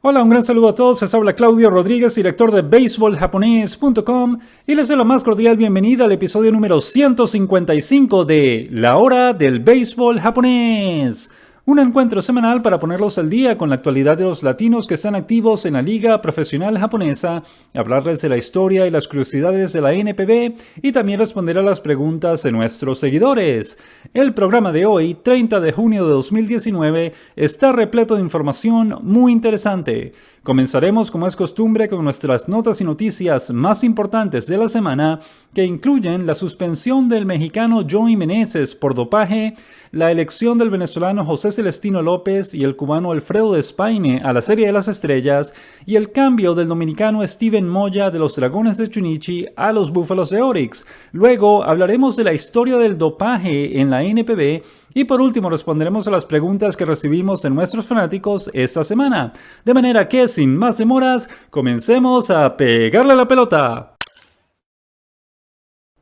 Hola, un gran saludo a todos. Les habla Claudio Rodríguez, director de BaseballJaponés.com, y les doy la más cordial bienvenida al episodio número 155 de La Hora del Béisbol Japonés. Un encuentro semanal para ponerlos al día con la actualidad de los latinos que están activos en la Liga Profesional Japonesa, hablarles de la historia y las curiosidades de la NPB y también responder a las preguntas de nuestros seguidores. El programa de hoy, 30 de junio de 2019, está repleto de información muy interesante. Comenzaremos, como es costumbre, con nuestras notas y noticias más importantes de la semana, que incluyen la suspensión del mexicano Joey Meneses por dopaje, la elección del venezolano José Celestino López y el cubano Alfredo Despaine a la Serie de las Estrellas, y el cambio del dominicano Steven Moya de los Dragones de Chunichi a los Búfalos de Orix. Luego hablaremos de la historia del dopaje en la NPB y por último responderemos a las preguntas que recibimos de nuestros fanáticos esta semana. De manera que, sin más demoras, comencemos a pegarle a la pelota.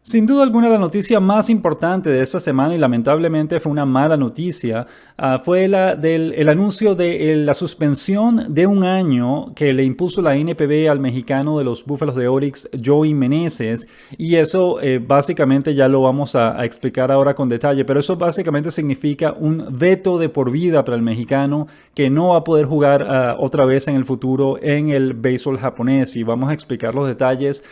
Sin duda alguna, la noticia más importante de esta semana, y lamentablemente fue una mala noticia, fue el anuncio de la suspensión de un año que le impuso la NPB al mexicano de los Búfalos de Orix, Joey Meneses. Y eso básicamente ya lo vamos a explicar ahora con detalle, pero eso básicamente significa un veto de por vida para el mexicano que no va a poder jugar otra vez en el futuro en el béisbol japonés. Y vamos a explicar los detalles.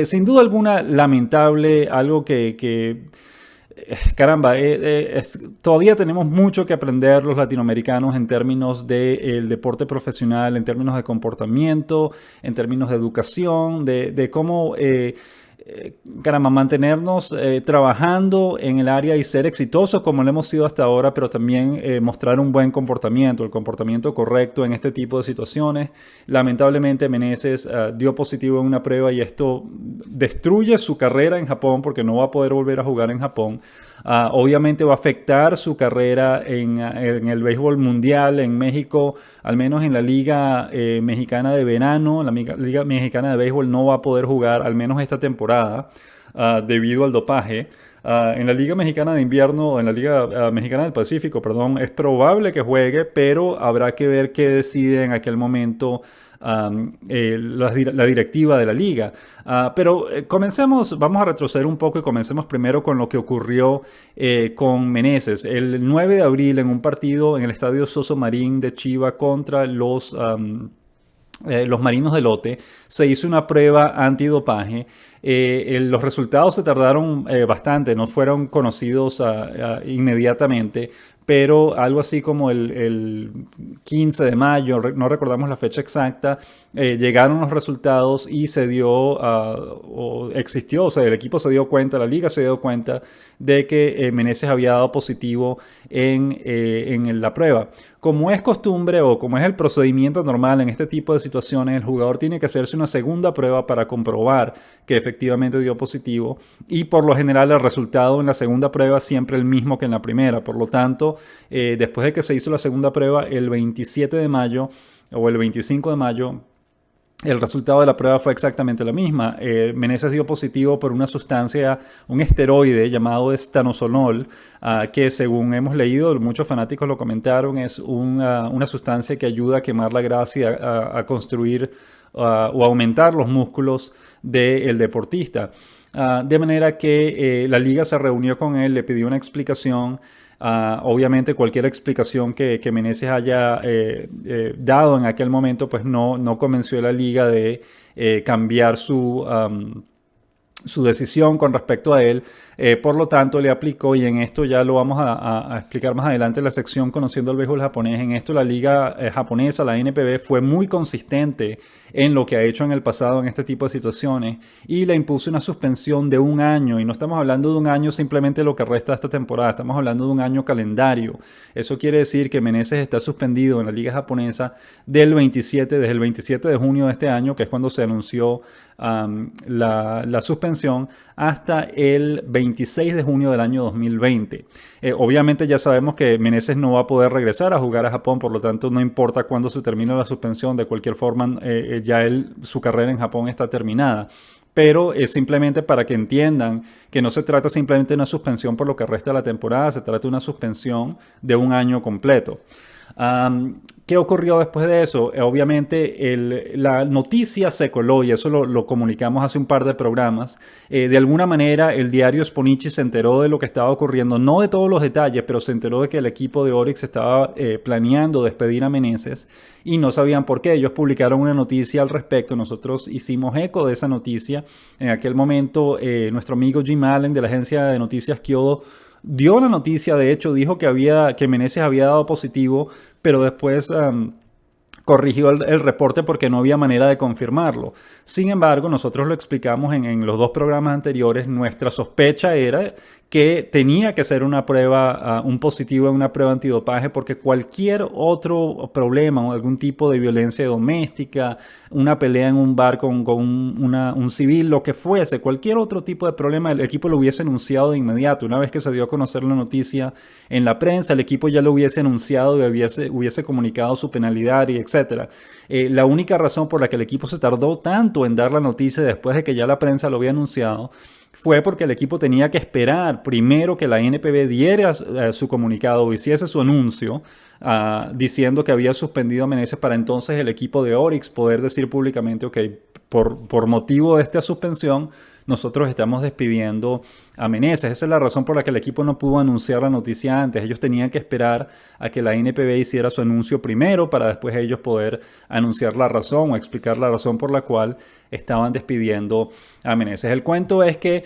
Sin duda alguna, lamentable. Algo que caramba, todavía tenemos mucho que aprender los latinoamericanos en términos del deporte profesional, en términos de comportamiento, en términos de educación, de cómo caramba, mantenernos trabajando en el área y ser exitosos como lo hemos sido hasta ahora, pero también mostrar un buen comportamiento, el comportamiento correcto en este tipo de situaciones. Lamentablemente Meneses dio positivo en una prueba y esto destruye su carrera en Japón porque no va a poder volver a jugar en Japón. Obviamente va a afectar su carrera en el béisbol mundial en México, al menos en la Liga Mexicana de Verano. La Liga Mexicana de Béisbol no va a poder jugar, al menos esta temporada, debido al dopaje. En la Liga Mexicana de Invierno, en la Liga Mexicana del Pacífico, perdón, es probable que juegue, pero habrá que ver qué decide en aquel momento la directiva de la liga. Pero comencemos, vamos a retroceder un poco y comencemos primero con lo que ocurrió con Meneses. El 9 de abril, en un partido en el estadio Soso Marín de Chiva contra los Marinos de Lote, se hizo una prueba antidopaje. Los resultados se tardaron bastante, no fueron conocidos inmediatamente, pero algo así como el 15 de mayo, no recordamos la fecha exacta, llegaron los resultados y se dio, o existió, o sea, el equipo se dio cuenta, la liga se dio cuenta de que Meneses había dado positivo en la prueba. Como es costumbre o como es el procedimiento normal en este tipo de situaciones, el jugador tiene que hacerse una segunda prueba para comprobar que efectivamente dio positivo, y por lo general el resultado en la segunda prueba es siempre el mismo que en la primera. Por lo tanto, después de que se hizo la segunda prueba el 27 de mayo o el 25 de mayo, el resultado de la prueba fue exactamente la misma. Meneses dio positivo por una sustancia, un esteroide llamado estanozolol, que según hemos leído, muchos fanáticos lo comentaron, es una sustancia que ayuda a quemar la grasa y a construir o aumentar los músculos del deportista. De manera que la liga se reunió con él, le pidió una explicación. Obviamente cualquier explicación que Meneses haya dado en aquel momento pues no convenció a la liga de cambiar su decisión con respecto a él. Por lo tanto le aplicó, y en esto ya lo vamos a explicar más adelante en la sección Conociendo el Béisbol Japonés. En esto la liga japonesa, la NPB, fue muy consistente en lo que ha hecho en el pasado en este tipo de situaciones y le impuso una suspensión de un año, y no estamos hablando de un año simplemente lo que resta de esta temporada, estamos hablando de un año calendario. Eso quiere decir que Meneses está suspendido en la liga japonesa desde el 27 de junio de este año, que es cuando se anunció la suspensión, hasta el 26 de junio del año 2020. Obviamente ya sabemos que Meneses no va a poder regresar a jugar a Japón, por lo tanto no importa cuándo se termine la suspensión, de cualquier forma ya su carrera en Japón está terminada. Pero es simplemente para que entiendan que no se trata simplemente de una suspensión por lo que resta de la temporada, se trata de una suspensión de un año completo. ¿Qué ocurrió después de eso? Obviamente la noticia se coló y eso lo comunicamos hace un par de programas. De alguna manera el diario Sponichi se enteró de lo que estaba ocurriendo, no de todos los detalles, pero se enteró de que el equipo de Oryx estaba planeando despedir a Meneses y no sabían por qué. Ellos publicaron una noticia al respecto, nosotros hicimos eco de esa noticia. En aquel momento nuestro amigo Jim Allen de la agencia de noticias Kyodo dio la noticia, de hecho dijo que Meneses había dado positivo, pero después corrigió el reporte porque no había manera de confirmarlo. Sin embargo, nosotros lo explicamos en los dos programas anteriores, nuestra sospecha era que tenía que ser una prueba, un positivo en una prueba antidopaje, porque cualquier otro problema o algún tipo de violencia doméstica, una pelea en un bar con un civil, lo que fuese, cualquier otro tipo de problema, el equipo lo hubiese anunciado de inmediato. Una vez que se dio a conocer la noticia en la prensa, el equipo ya lo hubiese anunciado y hubiese comunicado su penalidad y etcétera. La única razón por la que el equipo se tardó tanto en dar la noticia después de que ya la prensa lo había anunciado fue porque el equipo tenía que esperar primero que la NPB diera su comunicado o hiciese su anuncio diciendo que había suspendido a Meneses para entonces el equipo de Oryx poder decir públicamente, ok, por motivo de esta suspensión, nosotros estamos despidiendo a Meneses. Esa es la razón por la que el equipo no pudo anunciar la noticia antes. Ellos tenían que esperar a que la NPB hiciera su anuncio primero para después ellos poder anunciar la razón o explicar la razón por la cual estaban despidiendo a Meneses. El cuento es que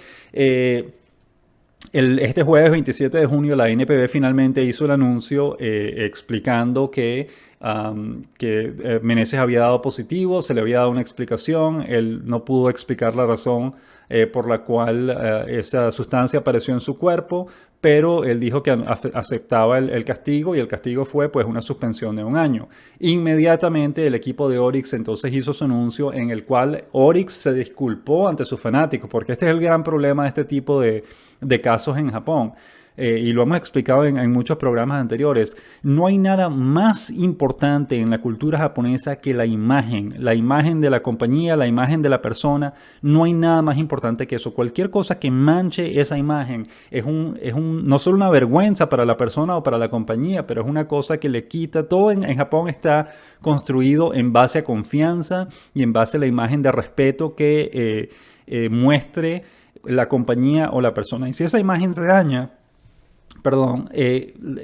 este jueves 27 de junio la NPB finalmente hizo el anuncio explicando que Meneses había dado positivo, se le había dado una explicación, él no pudo explicar la razón por la cual esa sustancia apareció en su cuerpo, pero él dijo que aceptaba el castigo y el castigo fue pues una suspensión de 1 año. Inmediatamente el equipo de Oryx entonces hizo su anuncio en el cual Oryx se disculpó ante sus fanáticos, porque este es el gran problema de este tipo de casos en Japón. Y lo hemos explicado en muchos programas anteriores, no hay nada más importante en la cultura japonesa que la imagen de la compañía, la imagen de la persona, no hay nada más importante que eso. Cualquier cosa que manche esa imagen es no solo una vergüenza para la persona o para la compañía, pero es una cosa que le quita, todo en Japón está construido en base a confianza y en base a la imagen de respeto que muestre la compañía o la persona. Y si esa imagen se daña,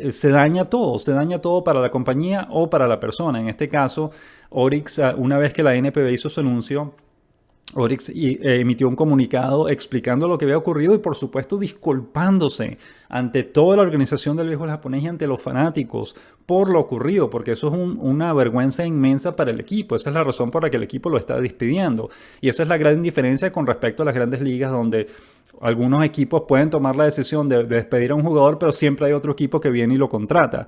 se daña todo para la compañía o para la persona. En este caso, Oryx, una vez que la NPB hizo su anuncio, Oryx emitió un comunicado explicando lo que había ocurrido y por supuesto disculpándose ante toda la organización del béisbol japonés y ante los fanáticos por lo ocurrido, porque eso es una vergüenza inmensa para el equipo. Esa es la razón por la que el equipo lo está despidiendo. Y esa es la gran diferencia con respecto a las grandes ligas, donde algunos equipos pueden tomar la decisión de despedir a un jugador, pero siempre hay otro equipo que viene y lo contrata.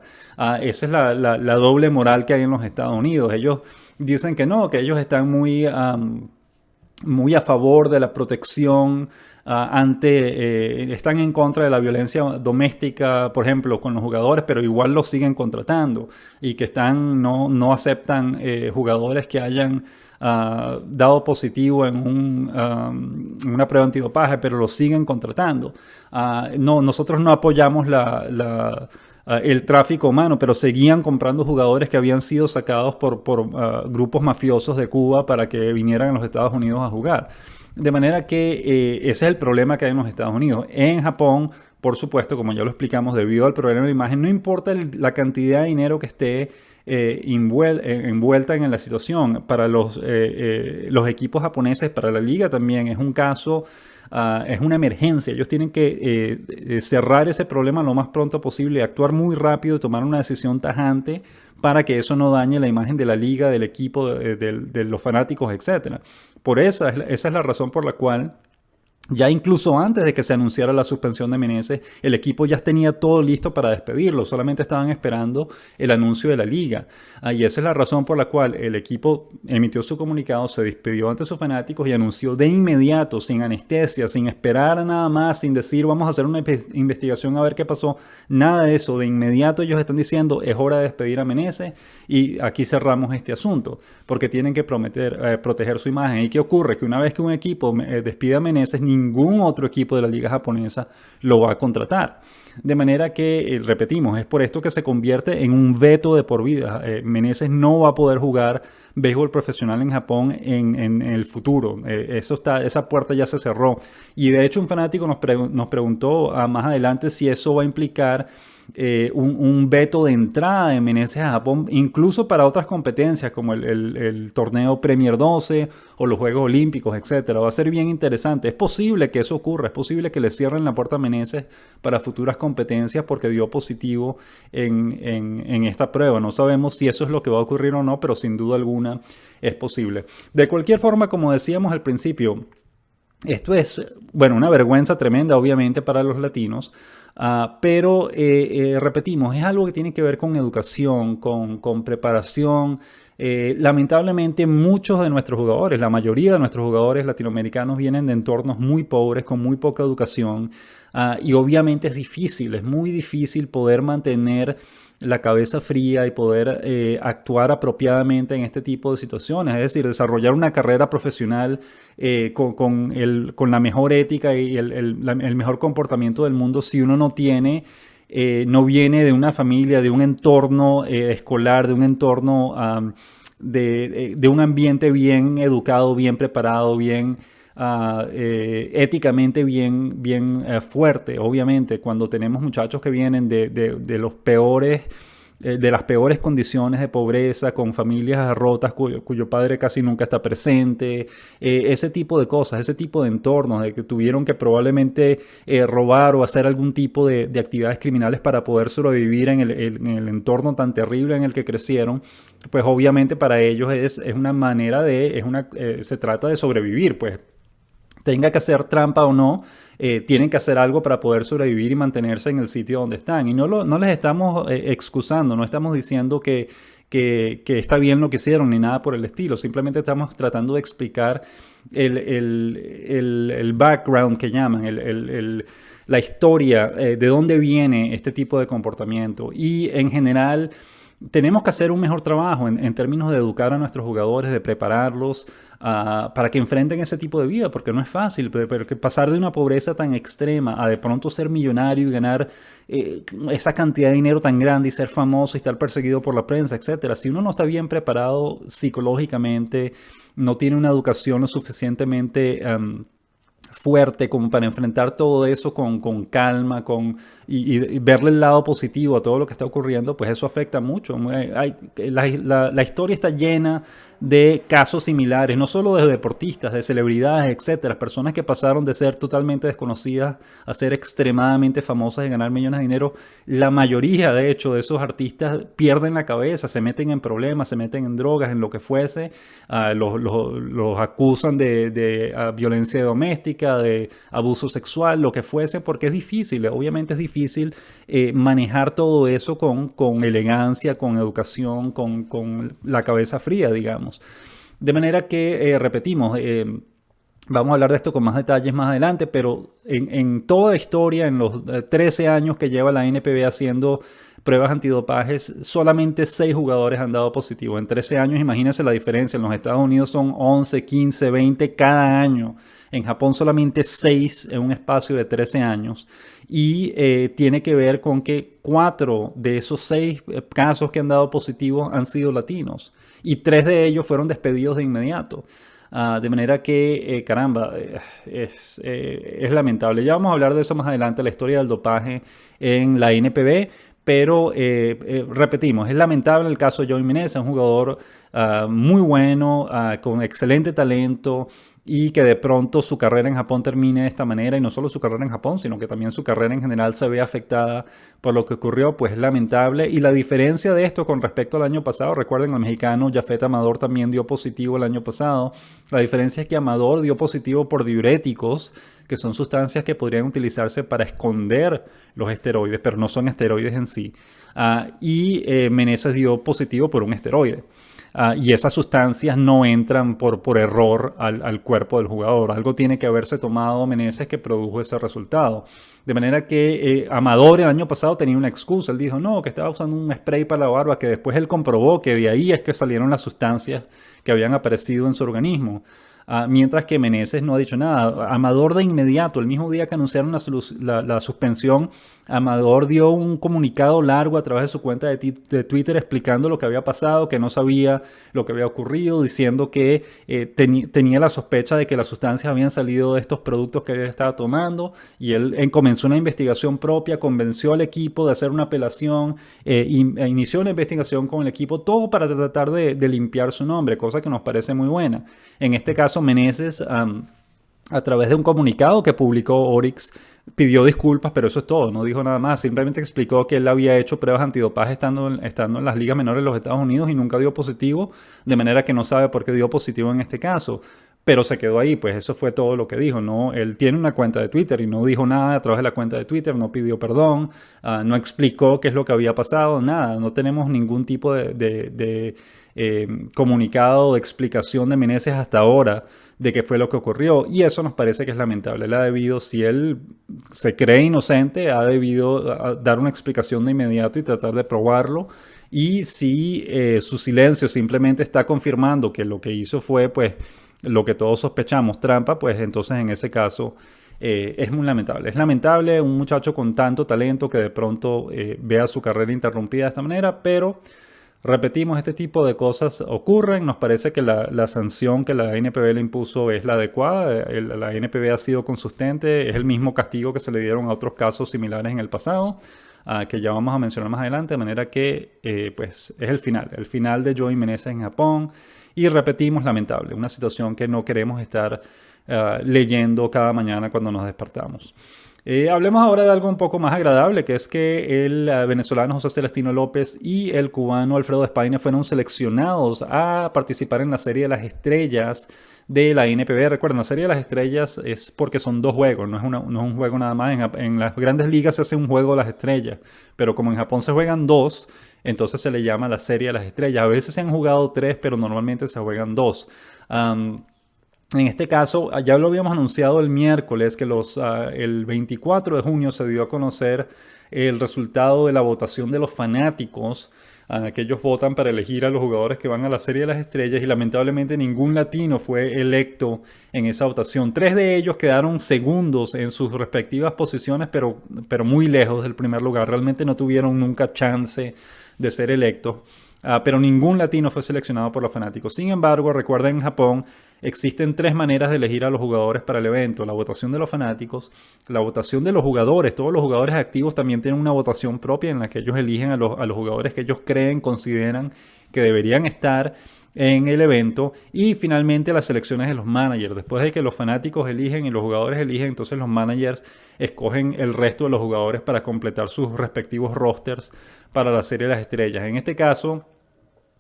Esa es la doble moral que hay en los Estados Unidos. Ellos dicen que no, que ellos están muy a favor de la protección están en contra de la violencia doméstica, por ejemplo, con los jugadores, pero igual los siguen contratando y que no aceptan jugadores que hayan dado positivo en una prueba antidopaje, pero los siguen contratando. Nosotros no apoyamos el tráfico humano, pero seguían comprando jugadores que habían sido sacados por grupos mafiosos de Cuba para que vinieran a los Estados Unidos a jugar. De manera que ese es el problema que hay en los Estados Unidos. En Japón, por supuesto, como ya lo explicamos, debido al problema de imagen, no importa la cantidad de dinero que esté envuelta en la situación. Para los equipos japoneses, para la liga también es un caso, es una emergencia. Ellos tienen que cerrar ese problema lo más pronto posible, actuar muy rápido y tomar una decisión tajante para que eso no dañe la imagen de la liga, del equipo, de los fanáticos, etc. Por esa es la razón por la cual ya incluso antes de que se anunciara la suspensión de Meneses, el equipo ya tenía todo listo para despedirlo, solamente estaban esperando el anuncio de la liga. Y esa es la razón por la cual el equipo emitió su comunicado, se despidió ante sus fanáticos y anunció de inmediato, sin anestesia, sin esperar a nada más, sin decir vamos a hacer una investigación a ver qué pasó, nada de eso. De inmediato ellos están diciendo es hora de despedir a Meneses y aquí cerramos este asunto, porque tienen que proteger su imagen. ¿Y qué ocurre? Que una vez que un equipo despide a Meneses, ningún otro equipo de la liga japonesa lo va a contratar. De manera que, repetimos, es por esto que se convierte en un veto de por vida. Meneses no va a poder jugar béisbol profesional en Japón en el futuro. Esa puerta ya se cerró. Y de hecho un fanático nos preguntó más adelante si eso va a implicar un veto de entrada de Meneses a Japón, incluso para otras competencias como el torneo Premier 12 o los Juegos Olímpicos, etcétera. Va a ser bien interesante. Es posible que eso ocurra, es posible que le cierren la puerta a Meneses para futuras competencias porque dio positivo en esta prueba. No sabemos si eso es lo que va a ocurrir o no, pero sin duda alguna es posible. De cualquier forma, como decíamos al principio, esto es, bueno, una vergüenza tremenda, obviamente, para los latinos, pero repetimos, es algo que tiene que ver con educación, con preparación. Lamentablemente, muchos de nuestros jugadores, la mayoría de nuestros jugadores latinoamericanos vienen de entornos muy pobres, con muy poca educación, y obviamente es muy difícil poder mantener la cabeza fría y poder actuar apropiadamente en este tipo de situaciones, es decir, desarrollar una carrera profesional con la mejor ética y el mejor comportamiento del mundo si uno no viene de una familia, de un entorno escolar, de un entorno de un ambiente bien educado, bien preparado, bien éticamente bien fuerte. Obviamente, cuando tenemos muchachos que vienen de los peores, de las peores condiciones de pobreza, con familias rotas cuyo padre casi nunca está presente, ese tipo de cosas, ese tipo de entornos, de que tuvieron que probablemente robar o hacer algún tipo de actividades criminales para poder sobrevivir en el entorno tan terrible en el que crecieron, pues obviamente para ellos es una manera se trata de sobrevivir, pues tenga que hacer trampa o no, tienen que hacer algo para poder sobrevivir y mantenerse en el sitio donde están. Y no les estamos excusando, no estamos diciendo que está bien lo que hicieron ni nada por el estilo. Simplemente estamos tratando de explicar el background que llaman, la historia, de dónde viene este tipo de comportamiento. Y en general tenemos que hacer un mejor trabajo en términos de educar a nuestros jugadores, de prepararlos para que enfrenten ese tipo de vida, porque no es fácil, pero que pasar de una pobreza tan extrema a de pronto ser millonario y ganar esa cantidad de dinero tan grande y ser famoso y estar perseguido por la prensa, etcétera. Si uno no está bien preparado psicológicamente, no tiene una educación lo suficientemente fuerte como para enfrentar todo eso con calma y verle el lado positivo a todo lo que está ocurriendo, pues eso afecta mucho. La historia está llena de casos similares, no solo de deportistas, de celebridades, etcétera, personas que pasaron de ser totalmente desconocidas a ser extremadamente famosas y ganar millones de dinero. La mayoría, de hecho, de esos artistas pierden la cabeza, se meten en problemas, se meten en drogas, en lo que fuese, los acusan de violencia doméstica, de abuso sexual, lo que fuese, porque es difícil, obviamente es difícil manejar todo eso con elegancia, con educación, con la cabeza fría, digamos. De manera que, repetimos, vamos a hablar de esto con más detalles más adelante, pero en toda la historia, en los 13 años que lleva la NPB haciendo pruebas antidopajes, solamente 6 jugadores han dado positivo. En 13 años, imagínense la diferencia. En los Estados Unidos son 11, 15, 20 cada año. En Japón solamente 6 en un espacio de 13 años. Y tiene que ver con que 4 de esos 6 casos que han dado positivo han sido latinos. Y 3 de ellos fueron despedidos de inmediato. De manera que, caramba, es lamentable. Ya vamos a hablar de eso más adelante, la historia del dopaje en la NPB. Pero repetimos, es lamentable el caso de Joey Meneses, un jugador muy bueno, con excelente talento, y que de pronto su carrera en Japón termine de esta manera, y no solo su carrera en Japón, sino que también su carrera en general se ve afectada por lo que ocurrió, pues es lamentable. Y la diferencia de esto con respecto al año pasado, recuerden, el mexicano Jafet Amador también dio positivo el año pasado. La diferencia es que Amador dio positivo por diuréticos, que son sustancias que podrían utilizarse para esconder los esteroides, pero no son esteroides en sí. Y Meneses dio positivo por un esteroide. Y esas sustancias no entran por error al cuerpo del jugador. Algo tiene que haberse tomado Meneses que produjo ese resultado. De manera que Amador el año pasado tenía una excusa. Él dijo no, que estaba usando un spray para la barba, que después él comprobó que de ahí es que salieron las sustancias que habían aparecido en su organismo. mientras que Meneses no ha dicho nada. Amador de inmediato, el mismo día que anunciaron la suspensión, Amador dio un comunicado largo a través de su cuenta de Twitter explicando lo que había pasado, que no sabía lo que había ocurrido, diciendo que tenía la sospecha de que las sustancias habían salido de estos productos que él estaba tomando, y él comenzó una investigación propia, convenció al equipo de hacer una apelación, inició una investigación con el equipo, todo para tratar de limpiar su nombre, cosa que nos parece muy buena. En este caso, Meneses, a través de un comunicado que publicó Oryx, pidió disculpas, pero eso es todo, no dijo nada más. Simplemente explicó que él había hecho pruebas antidopaje estando en las ligas menores de los Estados Unidos y nunca dio positivo, de manera que no sabe por qué dio positivo en este caso. Pero se quedó ahí, pues eso fue todo lo que dijo, ¿no? Él tiene una cuenta de Twitter y no dijo nada a través de la cuenta de Twitter, no pidió perdón, no explicó qué es lo que había pasado, nada. No tenemos ningún tipo de comunicado o explicación de Meneses hasta ahora de qué fue lo que ocurrió, y eso nos parece que es lamentable. Él ha debido, si él se cree inocente, ha debido dar una explicación de inmediato y tratar de probarlo. Y si su silencio simplemente está confirmando que lo que hizo fue, pues, lo que todos sospechamos, trampa, pues entonces en ese caso es muy lamentable. Es lamentable un muchacho con tanto talento que de pronto vea su carrera interrumpida de esta manera, pero repetimos, este tipo de cosas ocurren. Nos parece que la sanción que la NPB le impuso es la adecuada. La NPB ha sido consistente, es el mismo castigo que se le dieron a otros casos similares en el pasado, que ya vamos a mencionar más adelante, de manera que pues es el final de Joey Meneses en Japón. Y repetimos, lamentable, una situación que no queremos estar leyendo cada mañana cuando nos despertamos. Hablemos ahora de algo un poco más agradable, que es que el venezolano José Celestino López y el cubano Alfredo España fueron seleccionados a participar en la Serie de las Estrellas de la NPB. Recuerden, la Serie de las Estrellas es porque son dos juegos, no es un juego nada más. En las grandes ligas se hace un juego de las estrellas, pero como en Japón se juegan dos, entonces se le llama la Serie de las Estrellas. A veces se han jugado tres, pero normalmente se juegan dos. En este caso, ya lo habíamos anunciado el miércoles, que el 24 de junio se dio a conocer el resultado de la votación de los fanáticos, que ellos votan para elegir a los jugadores que van a la Serie de las Estrellas, y lamentablemente ningún latino fue electo en esa votación. 3 de ellos quedaron segundos en sus respectivas posiciones, pero muy lejos del primer lugar. Realmente no tuvieron nunca chance de ser electos. Pero ningún latino fue seleccionado por los fanáticos. Sin embargo, recuerden, en Japón existen 3 maneras de elegir a los jugadores para el evento: la votación de los fanáticos, la votación de los jugadores. Todos los jugadores activos también tienen una votación propia en la que ellos eligen a los jugadores que ellos consideran que deberían estar en el evento. Y finalmente las selecciones de los managers. Después de que los fanáticos eligen y los jugadores eligen, entonces los managers escogen el resto de los jugadores para completar sus respectivos rosters para la Serie de las Estrellas. En este caso,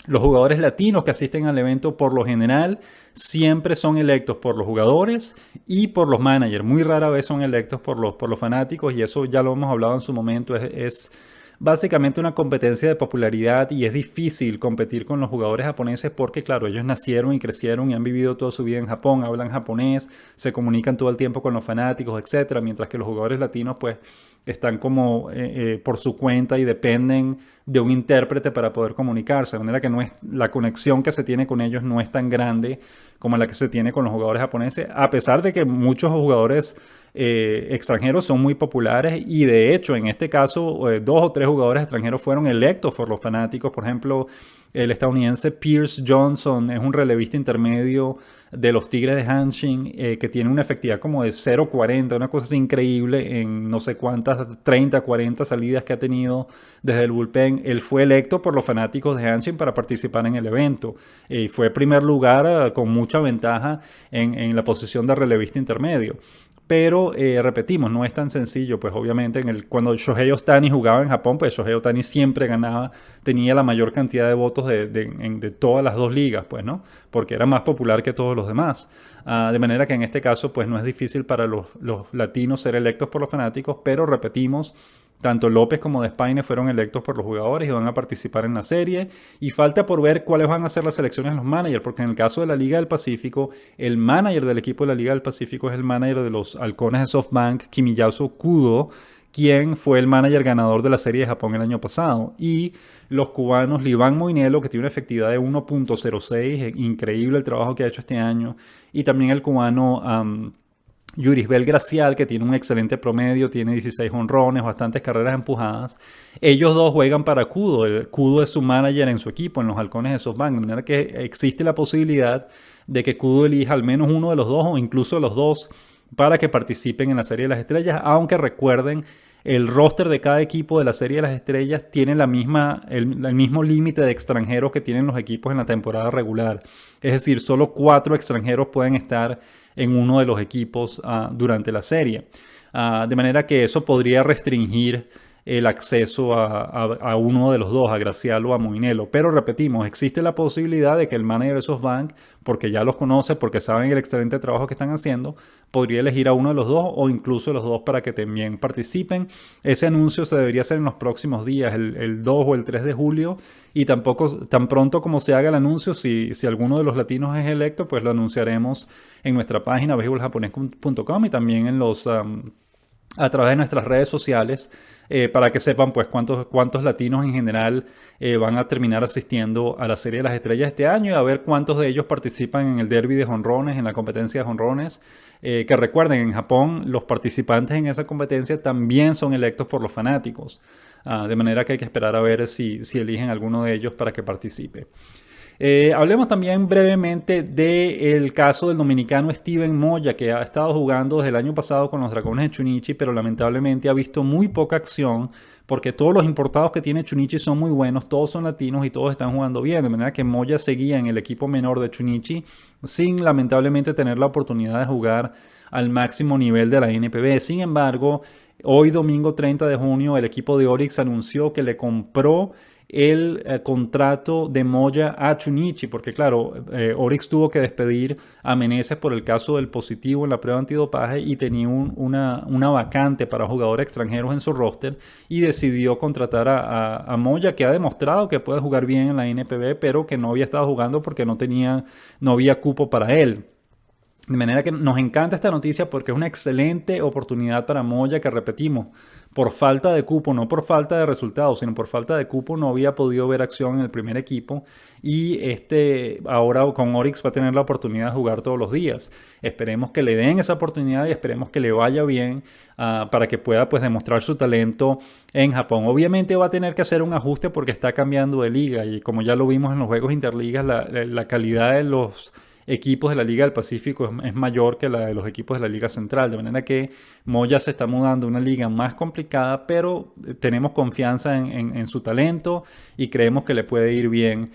los jugadores latinos que asisten al evento por lo general siempre son electos por los jugadores y por los managers. Muy rara vez son electos por los fanáticos, y eso ya lo hemos hablado en su momento. Es básicamente una competencia de popularidad, y es difícil competir con los jugadores japoneses porque, claro, ellos nacieron y crecieron y han vivido toda su vida en Japón, hablan japonés, se comunican todo el tiempo con los fanáticos, etc. Mientras que los jugadores latinos, pues, están como por su cuenta y dependen de un intérprete para poder comunicarse, de manera que la conexión que se tiene con ellos no es tan grande como la que se tiene con los jugadores japoneses, a pesar de que muchos jugadores extranjeros son muy populares, y de hecho en este caso 2 o 3 jugadores extranjeros fueron electos por los fanáticos. Por ejemplo, el estadounidense Pierce Johnson es un relevista intermedio de los Tigres de Hanshin, que tiene una efectividad como de 0.40, una cosa así increíble en no sé cuántas, 30, 40 salidas que ha tenido desde el bullpen. Él fue electo por los fanáticos de Hanshin para participar en el evento, y fue primer lugar con mucha ventaja en la posición de relevista intermedio. Pero repetimos, no es tan sencillo, pues obviamente cuando Shohei Ohtani jugaba en Japón, pues Shohei Ohtani siempre ganaba, tenía la mayor cantidad de votos de todas las 2 ligas, pues, ¿no? Porque era más popular que todos los demás. De manera que en este caso, pues no es difícil para los latinos ser electos por los fanáticos, pero repetimos, tanto López como De Spaine fueron electos por los jugadores y van a participar en la serie. Y falta por ver cuáles van a ser las selecciones de los managers, porque en el caso de la Liga del Pacífico, el manager del equipo de la Liga del Pacífico es el manager de los Halcones de SoftBank, Kimiyasu Kudo, quién fue el manager ganador de la Serie de Japón el año pasado. Y los cubanos Liván Moinelo, que tiene una efectividad de 1.06, increíble el trabajo que ha hecho este año, y también el cubano Yurisbel Gracial, que tiene un excelente promedio, tiene 16 honrones, bastantes carreras empujadas. Ellos dos juegan para Kudo. Kudo es su manager en su equipo, en los Halcones de SoftBank. De manera que existe la posibilidad de que Kudo elija al menos uno de los dos o incluso los dos para que participen en la Serie de las Estrellas, aunque recuerden, el roster de cada equipo de la Serie de las Estrellas tiene el mismo límite de extranjeros que tienen los equipos en la temporada regular. Es decir, solo 4 extranjeros pueden estar en uno de los equipos durante la serie. De manera que eso podría restringir el acceso a uno de los dos, a Gracial o a Moinelo. Pero repetimos, existe la posibilidad de que el manager de SoftBank, porque ya los conoce, porque saben el excelente trabajo que están haciendo, podría elegir a uno de los dos o incluso los dos para que también participen. Ese anuncio se debería hacer en los próximos días, el 2 o el 3 de julio, y tampoco tan pronto como se haga el anuncio, si alguno de los latinos es electo, pues lo anunciaremos en nuestra página beisboljaponés.com y también a través de nuestras redes sociales, para que sepan pues cuántos latinos en general van a terminar asistiendo a la Serie de las Estrellas este año, y a ver cuántos de ellos participan en el derby de jonrones, en la competencia de jonrones, que recuerden, en Japón los participantes en esa competencia también son electos por los fanáticos, de manera que hay que esperar a ver si eligen alguno de ellos para que participe. Hablemos también brevemente del caso del dominicano Steven Moya, que ha estado jugando desde el año pasado con los Dragones de Chunichi, pero lamentablemente ha visto muy poca acción porque todos los importados que tiene Chunichi son muy buenos, todos son latinos y todos están jugando bien, de manera que Moya seguía en el equipo menor de Chunichi sin lamentablemente tener la oportunidad de jugar al máximo nivel de la NPB. Sin embargo, hoy domingo 30 de junio el equipo de Orix anunció que le compró el contrato de Moya a Chunichi, porque claro, Orix tuvo que despedir a Meneses por el caso del positivo en la prueba antidopaje y tenía una vacante para jugadores extranjeros en su roster, y decidió contratar a Moya, que ha demostrado que puede jugar bien en la NPB, pero que no había estado jugando porque no había cupo para él. De manera que nos encanta esta noticia porque es una excelente oportunidad para Moya, que repetimos, por falta de cupo, no por falta de resultados, sino por falta de cupo no había podido ver acción en el primer equipo, y ahora con Orix va a tener la oportunidad de jugar todos los días. Esperemos que le den esa oportunidad y esperemos que le vaya bien para que pueda pues demostrar su talento en Japón. Obviamente va a tener que hacer un ajuste porque está cambiando de liga, y como ya lo vimos en los juegos interligas, la calidad de los equipos de la Liga del Pacífico es mayor que la de los equipos de la Liga Central, de manera que Moya se está mudando a una liga más complicada, pero tenemos confianza en su talento y creemos que le puede ir bien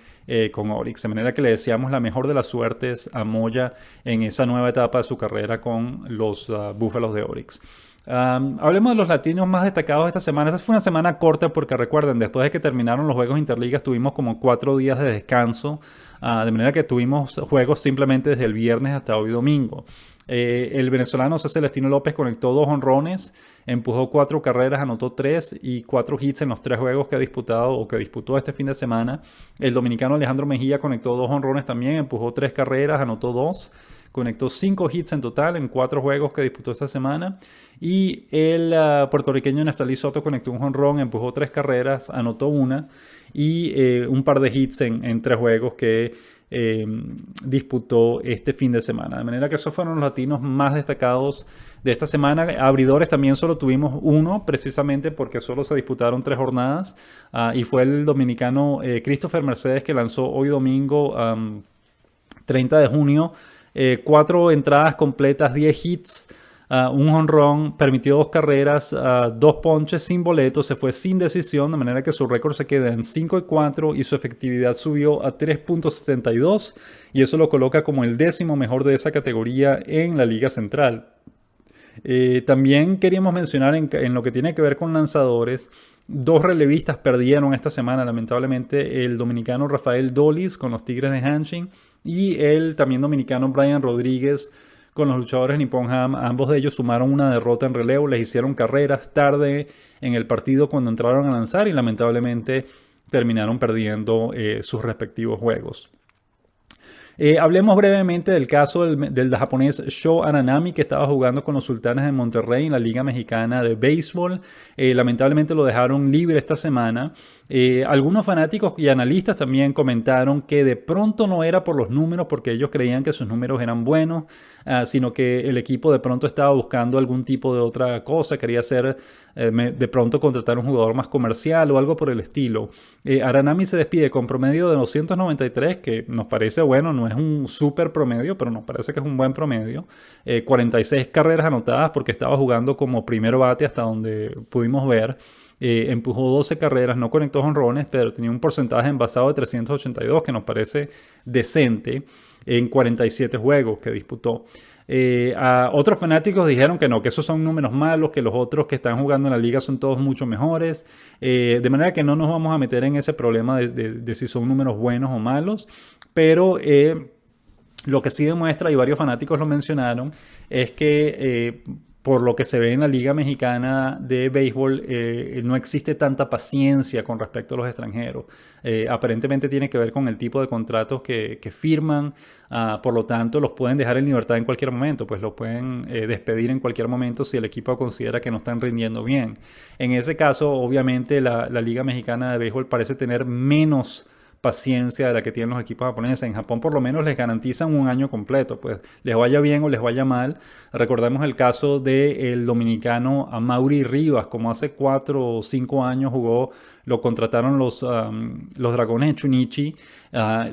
con Orix, de manera que le deseamos la mejor de las suertes a Moya en esa nueva etapa de su carrera con los Búfalos de Orix. Hablemos de los latinos más destacados esta semana. Esta fue una semana corta porque recuerden, después de que terminaron los juegos interligas tuvimos como 4 días de descanso, de manera que tuvimos juegos simplemente desde el viernes hasta hoy domingo. El venezolano José Celestino López conectó 2 honrones, empujó 4 carreras, anotó 3 y 4 hits en los 3 juegos que ha disputado o que disputó este fin de semana. El dominicano Alejandro Mejía conectó 2 honrones también, empujó 3 carreras, anotó 2. Conectó 5 hits en total en 4 juegos que disputó esta semana. Y el puertorriqueño Neftali Soto conectó un jonrón, empujó 3 carreras, anotó 1 y un par de hits en 3 juegos que disputó este fin de semana. De manera que esos fueron los latinos más destacados de esta semana. Abridores también solo tuvimos 1, precisamente porque solo se disputaron 3 jornadas. Y fue el dominicano Christopher Mercedes, que lanzó hoy domingo 30 de junio. 4 entradas completas, 10 hits, un jonrón, permitió 2 carreras, 2 ponches sin boleto, se fue sin decisión, de manera que su récord se queda en 5-4 y su efectividad subió a 3.72, y eso lo coloca como el 10º mejor de esa categoría en la Liga Central. También queríamos mencionar en lo que tiene que ver con lanzadores, 2 relevistas perdieron esta semana, lamentablemente, el dominicano Rafael Dolis con los Tigres de Hanshin y el también dominicano Brian Rodríguez con los luchadores Nippon Ham. Ambos de ellos sumaron una derrota en relevo, les hicieron carreras tarde en el partido cuando entraron a lanzar y lamentablemente terminaron perdiendo sus respectivos juegos. Hablemos brevemente del caso del japonés Sho Aranami, que estaba jugando con los Sultanes de Monterrey en la Liga Mexicana de Béisbol. Lamentablemente lo dejaron libre esta semana. Algunos fanáticos y analistas también comentaron que de pronto no era por los números, porque ellos creían que sus números eran buenos, sino que el equipo de pronto estaba buscando algún tipo de otra cosa, quería hacer de pronto contratar un jugador más comercial o algo por el estilo. Aranami se despide con promedio de 293, que nos parece bueno, no es un súper promedio, pero nos parece que es un buen promedio. 46 carreras anotadas porque estaba jugando como primer bate hasta donde pudimos ver. Empujó 12 carreras, no conectó jonrones, pero tenía un porcentaje envasado de 382, que nos parece decente en 47 juegos que disputó. A otros fanáticos dijeron que no, que esos son números malos, que los otros que están jugando en la liga son todos mucho mejores. De manera que no nos vamos a meter en ese problema de si son números buenos o malos, pero lo que sí demuestra, y varios fanáticos lo mencionaron, es que por lo que se ve en la Liga Mexicana de Béisbol, no existe tanta paciencia con respecto a los extranjeros. Aparentemente tiene que ver con el tipo de contratos que firman, por lo tanto los pueden dejar en libertad en cualquier momento, pues los pueden despedir en cualquier momento si el equipo considera que no están rindiendo bien. En ese caso, obviamente, la Liga Mexicana de Béisbol parece tener menos paciencia de la que tienen los equipos japoneses. En Japón por lo menos les garantizan un año completo, pues les vaya bien o les vaya mal. Recordemos el caso del dominicano Amaury Rivas, como hace 4 o 5 años jugó, lo contrataron los Dragones de Chunichi.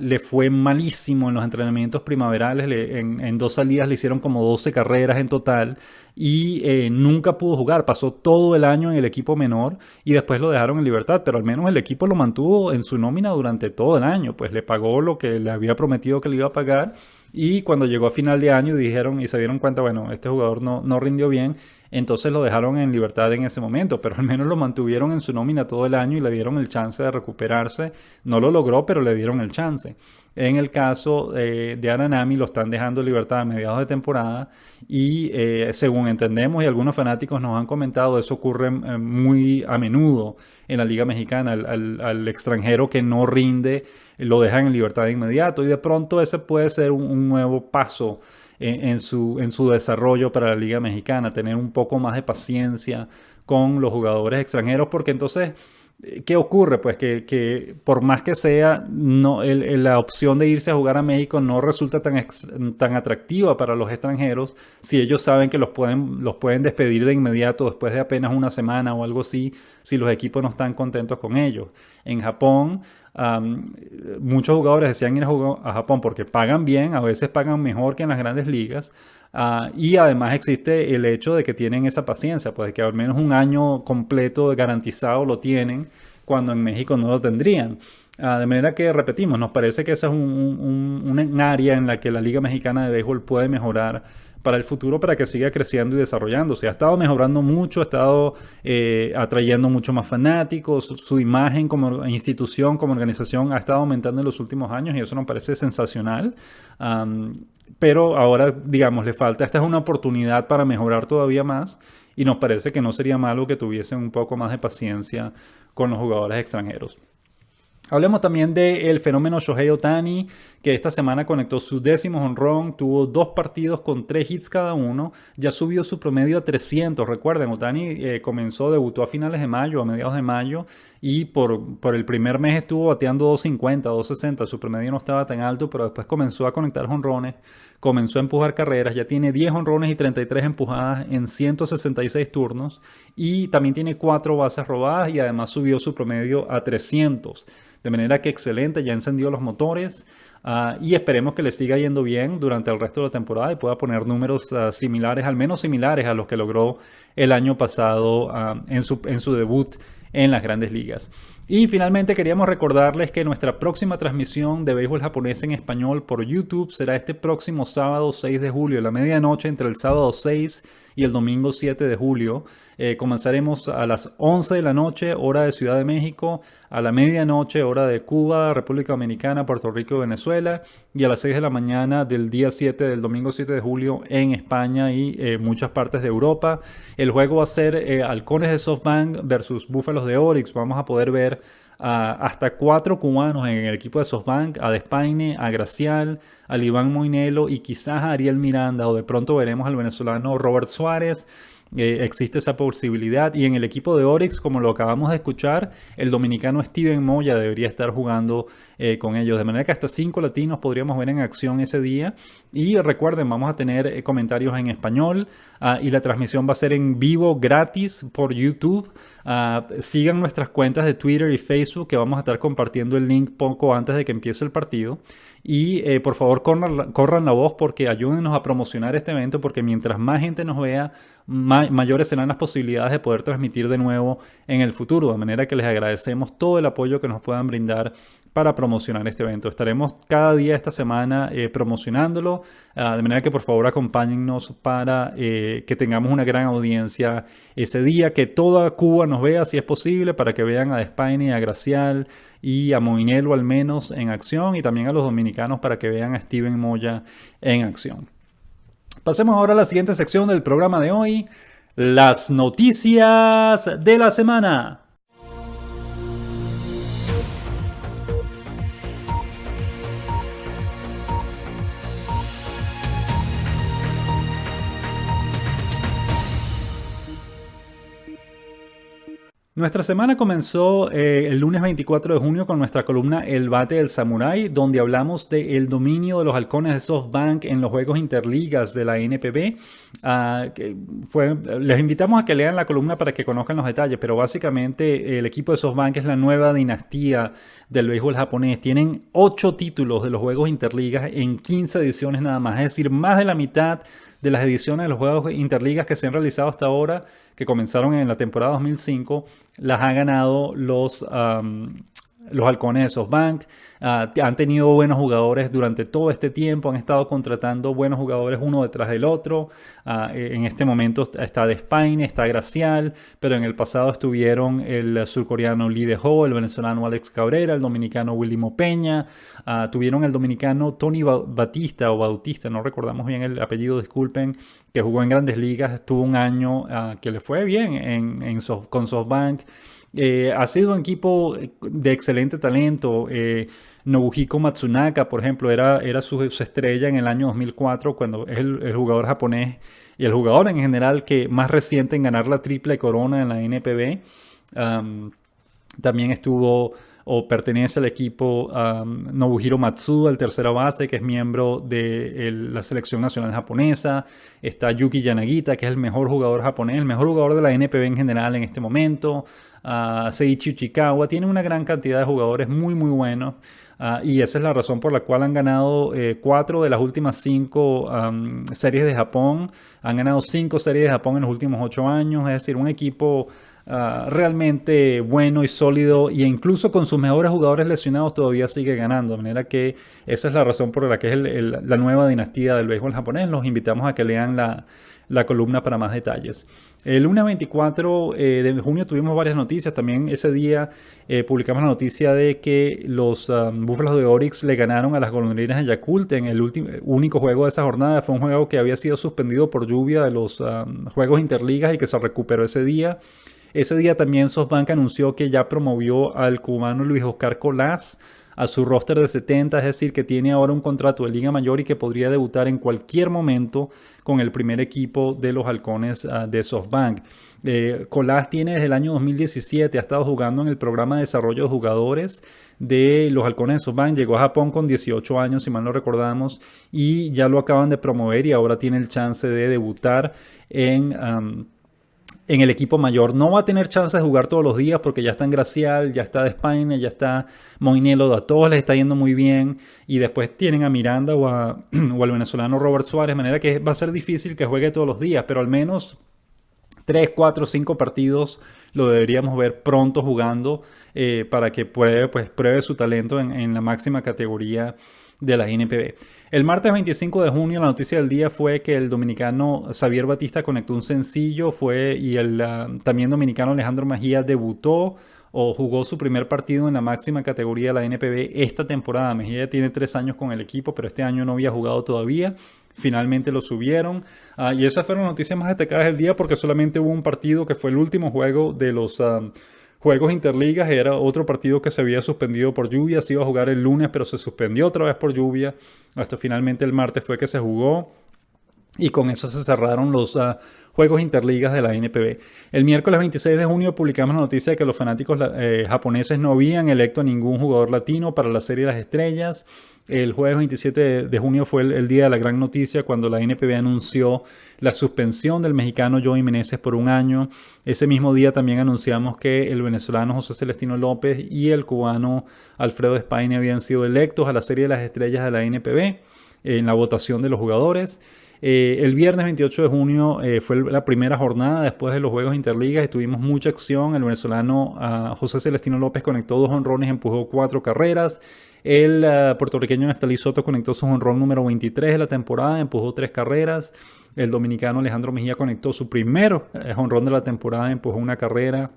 Le fue malísimo en los entrenamientos primaverales, en 2 salidas le hicieron como 12 carreras en total y nunca pudo jugar, pasó todo el año en el equipo menor y después lo dejaron en libertad, pero al menos el equipo lo mantuvo en su nómina durante todo el año, pues le pagó lo que le había prometido que le iba a pagar. Y cuando llegó a final de año dijeron y se dieron cuenta, bueno, este jugador no rindió bien, entonces lo dejaron en libertad en ese momento, pero al menos lo mantuvieron en su nómina todo el año y le dieron el chance de recuperarse. No lo logró, pero le dieron el chance. En el caso de Aranami lo están dejando en libertad a mediados de temporada y según entendemos y algunos fanáticos nos han comentado, eso ocurre muy a menudo en la Liga Mexicana. Al extranjero que no rinde lo dejan en libertad de inmediato y de pronto ese puede ser un nuevo paso en su desarrollo para la Liga Mexicana, tener un poco más de paciencia con los jugadores extranjeros, porque entonces, ¿qué ocurre? Pues que por más que sea, la opción de irse a jugar a México no resulta tan atractiva para los extranjeros si ellos saben que los pueden despedir de inmediato después de apenas una semana o algo así, si los equipos no están contentos con ellos. En Japón, muchos jugadores desean ir a Japón porque pagan bien, a veces pagan mejor que en las grandes ligas. Y además existe el hecho de que tienen esa paciencia, pues que al menos un año completo garantizado lo tienen, cuando en México no lo tendrían. De manera que, repetimos, nos parece que esa es un área en la que la Liga Mexicana de Béisbol puede mejorar para el futuro, para que siga creciendo y desarrollándose. Ha estado mejorando mucho, ha estado atrayendo mucho más fanáticos, su imagen como institución, como organización ha estado aumentando en los últimos años y eso nos parece sensacional. Pero ahora, digamos, le falta, esta es una oportunidad para mejorar todavía más y nos parece que no sería malo que tuviesen un poco más de paciencia con los jugadores extranjeros. Hablemos también del fenómeno Shohei Ohtani, que esta semana conectó su 10º jonrón, tuvo 2 partidos con 3 hits cada uno, ya subió su promedio a 300. Recuerden, Ohtani debutó a finales de mayo, a mediados de mayo, y por el primer mes estuvo bateando 250, 260. Su promedio no estaba tan alto, pero después comenzó a conectar jonrones, comenzó a empujar carreras, ya tiene 10 jonrones y 33 empujadas en 166 turnos, y también tiene 4 bases robadas y además subió su promedio a 300. De manera que excelente, ya encendió los motores y esperemos que le siga yendo bien durante el resto de la temporada y pueda poner números similares, al menos similares a los que logró el año pasado en su debut en las grandes ligas. Y finalmente queríamos recordarles que nuestra próxima transmisión de béisbol japonés en español por YouTube será este próximo sábado 6 de julio, a la medianoche, entre el sábado 6 y el domingo 7 de julio. Comenzaremos a las 11 de la noche, hora de Ciudad de México, a la medianoche, hora de Cuba, República Dominicana, Puerto Rico y Venezuela, y a las 6 de la mañana del domingo 7 de julio en España y muchas partes de Europa. El juego va a ser Halcones de SoftBank versus Búfalos de Orix. Vamos a poder ver ver hasta 4 cubanos en el equipo de SoftBank, a Despaine, a Gracial, al Iván Moinelo y quizás a Ariel Miranda, o de pronto veremos al venezolano Robert Suárez. Existe esa posibilidad. Y en el equipo de Oryx, como lo acabamos de escuchar, el dominicano Steven Moya debería estar jugando con ellos. De manera que hasta 5 latinos podríamos ver en acción ese día. Y recuerden, vamos a tener comentarios en español y la transmisión va a ser en vivo gratis por YouTube. Sigan nuestras cuentas de Twitter y Facebook, que vamos a estar compartiendo el link poco antes de que empiece el partido. Y por favor corran la voz, porque ayúdenos a promocionar este evento, porque mientras más gente nos vea, mayores serán las posibilidades de poder transmitir de nuevo en el futuro. De manera que les agradecemos todo el apoyo que nos puedan brindar para promocionar este evento. Estaremos cada día esta semana promocionándolo, de manera que por favor acompáñennos para que tengamos una gran audiencia ese día, que toda Cuba nos vea si es posible, para que vean a Despaine, a Gracial y a Moinelo al menos en acción, y también a los dominicanos para que vean a Steven Moya en acción. Pasemos ahora a la siguiente sección del programa de hoy, las noticias de la semana. Nuestra semana comenzó el lunes 24 de junio con nuestra columna El Bate del Samurái, donde hablamos del dominio de los halcones de SoftBank en los juegos interligas de la NPB. Les invitamos a que lean la columna para que conozcan los detalles, pero básicamente el equipo de SoftBank es la nueva dinastía del béisbol japonés. Tienen 8 títulos de los juegos interligas en 15 ediciones nada más, es decir, más de la mitad de las ediciones de los juegos interligas que se han realizado hasta ahora, que comenzaron en la temporada 2005, las han ganado los halcones de SoftBank. Han tenido buenos jugadores durante todo este tiempo, han estado contratando buenos jugadores uno detrás del otro. En este momento está Despaine, está Gracial, pero en el pasado estuvieron el surcoreano Lee De-ho, el venezolano Alex Cabrera, el dominicano Wilimo Peña, tuvieron el dominicano Tony Batista o Bautista, no recordamos bien el apellido, disculpen, que jugó en Grandes Ligas, estuvo un año que le fue bien con SoftBank. Ha sido un equipo de excelente talento. Nobuhiko Matsunaka, por ejemplo, era su estrella en el año 2004, cuando es el jugador japonés y el jugador en general que más reciente en ganar la triple corona en la NPB. También estuvo o pertenece al equipo Nobuhiro Matsuda, el tercera base, que es miembro de la selección nacional japonesa. Está Yuki Yanagita, que es el mejor jugador japonés, el mejor jugador de la NPB en general en este momento. Seiichi Uchikawa. Tiene una gran cantidad de jugadores muy muy buenos. Y esa es la razón por la cual han ganado 4 de las últimas 5 series de Japón. Han ganado 5 series de Japón en los últimos 8 años. Es decir, un equipo realmente bueno y sólido, e incluso con sus mejores jugadores lesionados todavía sigue ganando. De manera que esa es la razón por la que es la nueva dinastía del béisbol japonés. Los invitamos a que lean la columna para más detalles. El lunes 24 de junio tuvimos varias noticias. También ese día publicamos la noticia de que los Búfalos de Oryx le ganaron a las Golondrinas de Yakult en el único juego de esa jornada. Fue un juego que había sido suspendido por lluvia de los juegos interligas y que se recuperó ese día. Ese día también SoftBank anunció que ya promovió al cubano Luis Oscar Colás a su roster de 70, es decir, que tiene ahora un contrato de Liga Mayor y que podría debutar en cualquier momento con el primer equipo de los halcones de SoftBank. Colás tiene desde el año 2017, ha estado jugando en el programa de desarrollo de jugadores de los halcones de SoftBank. Llegó a Japón con 18 años, si mal no recordamos, y ya lo acaban de promover y ahora tiene el chance de debutar en el equipo mayor. No va a tener chance de jugar todos los días porque ya está en Gracial, ya está Despaine, ya está Moinelo, a todos les está yendo muy bien. Y después tienen a Miranda o al venezolano Robert Suárez, de manera que va a ser difícil que juegue todos los días, pero al menos 3, 4, 5 partidos lo deberíamos ver pronto jugando para que pruebe su talento en la máxima categoría de la NPB. El martes 25 de junio la noticia del día fue que el dominicano Xavier Batista conectó un sencillo y el también dominicano Alejandro Mejía debutó o jugó su primer partido en la máxima categoría de la NPB esta temporada. Mejía tiene 3 años con el equipo, pero este año no había jugado todavía. Finalmente lo subieron y esas fueron las noticias más destacadas del día, porque solamente hubo un partido que fue el último juego de los Juegos Interligas era otro partido que se había suspendido por lluvia. Se iba a jugar el lunes, pero se suspendió otra vez por lluvia. Hasta finalmente el martes fue que se jugó. Y con eso se cerraron los Juegos Interligas de la NPB. El miércoles 26 de junio publicamos la noticia de que los fanáticos japoneses no habían electo a ningún jugador latino para la Serie de las Estrellas. El jueves 27 de junio fue el día de la gran noticia cuando la NPB anunció la suspensión del mexicano Joey Meneses por un año. Ese mismo día también anunciamos que el venezolano José Celestino López y el cubano Alfredo Espaine habían sido electos a la Serie de las Estrellas de la NPB en la votación de los jugadores. El viernes 28 de junio fue la primera jornada después de los Juegos Interligas y tuvimos mucha acción. El venezolano José Celestino López conectó 2 jonrones, empujó 4 carreras. El puertorriqueño Neftalí Soto conectó su jonrón número 23 de la temporada, empujó 3 carreras. El dominicano Alejandro Mejía conectó su primer jonrón de la temporada, empujó 1 carrera.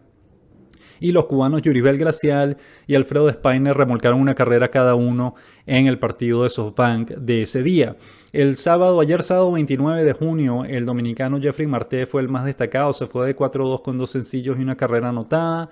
Y los cubanos Yuribel Gracial y Alfredo Espaine remolcaron 1 carrera cada uno en el partido de SoftBank de ese día. Ayer sábado 29 de junio, el dominicano Jeffrey Marté fue el más destacado. Se fue de 4-2 con 2 sencillos y 1 carrera anotada.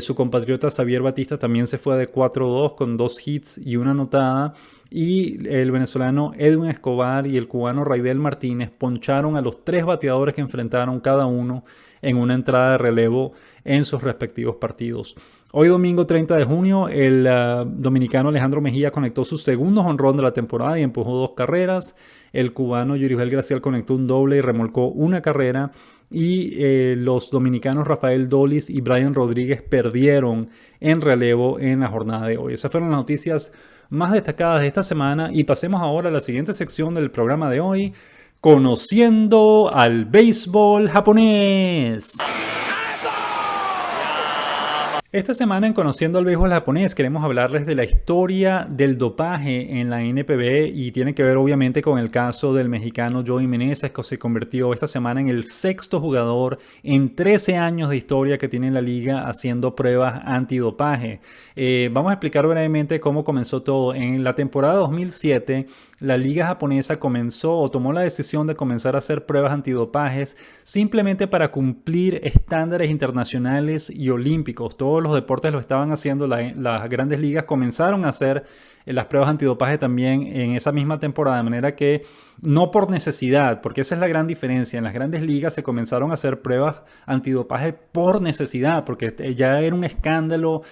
Su compatriota Xavier Batista también se fue de 4-2 con 2 hits y 1 anotada. Y el venezolano Edwin Escobar y el cubano Raidel Martínez poncharon a los 3 bateadores que enfrentaron cada uno en una entrada de relevo en sus respectivos partidos. Hoy domingo 30 de junio, el dominicano Alejandro Mejía conectó su segundo jonrón de la temporada y empujó 2 carreras. El cubano Yuribel Gracial conectó un doble y remolcó 1 carrera. Y los dominicanos Rafael Dolis y Brian Rodríguez perdieron en relevo en la jornada de hoy. Esas fueron las noticias más destacadas de esta semana y pasemos ahora a la siguiente sección del programa de hoy, conociendo al béisbol japonés. Esta semana en Conociendo al Béisbol Japonés queremos hablarles de la historia del dopaje en la NPB y tiene que ver obviamente con el caso del mexicano Joey Meneses, que se convirtió esta semana en el 6º jugador en 13 años de historia que tiene la liga haciendo pruebas antidopaje. Vamos a explicar brevemente cómo comenzó todo. En la temporada 2007 la liga japonesa comenzó o tomó la decisión de comenzar a hacer pruebas antidopajes simplemente para cumplir estándares internacionales y olímpicos. Todos los deportes lo estaban haciendo, las grandes ligas comenzaron a hacer las pruebas antidopaje también en esa misma temporada, de manera que no por necesidad, porque esa es la gran diferencia. En las grandes ligas se comenzaron a hacer pruebas antidopaje por necesidad, porque ya era un escándalo.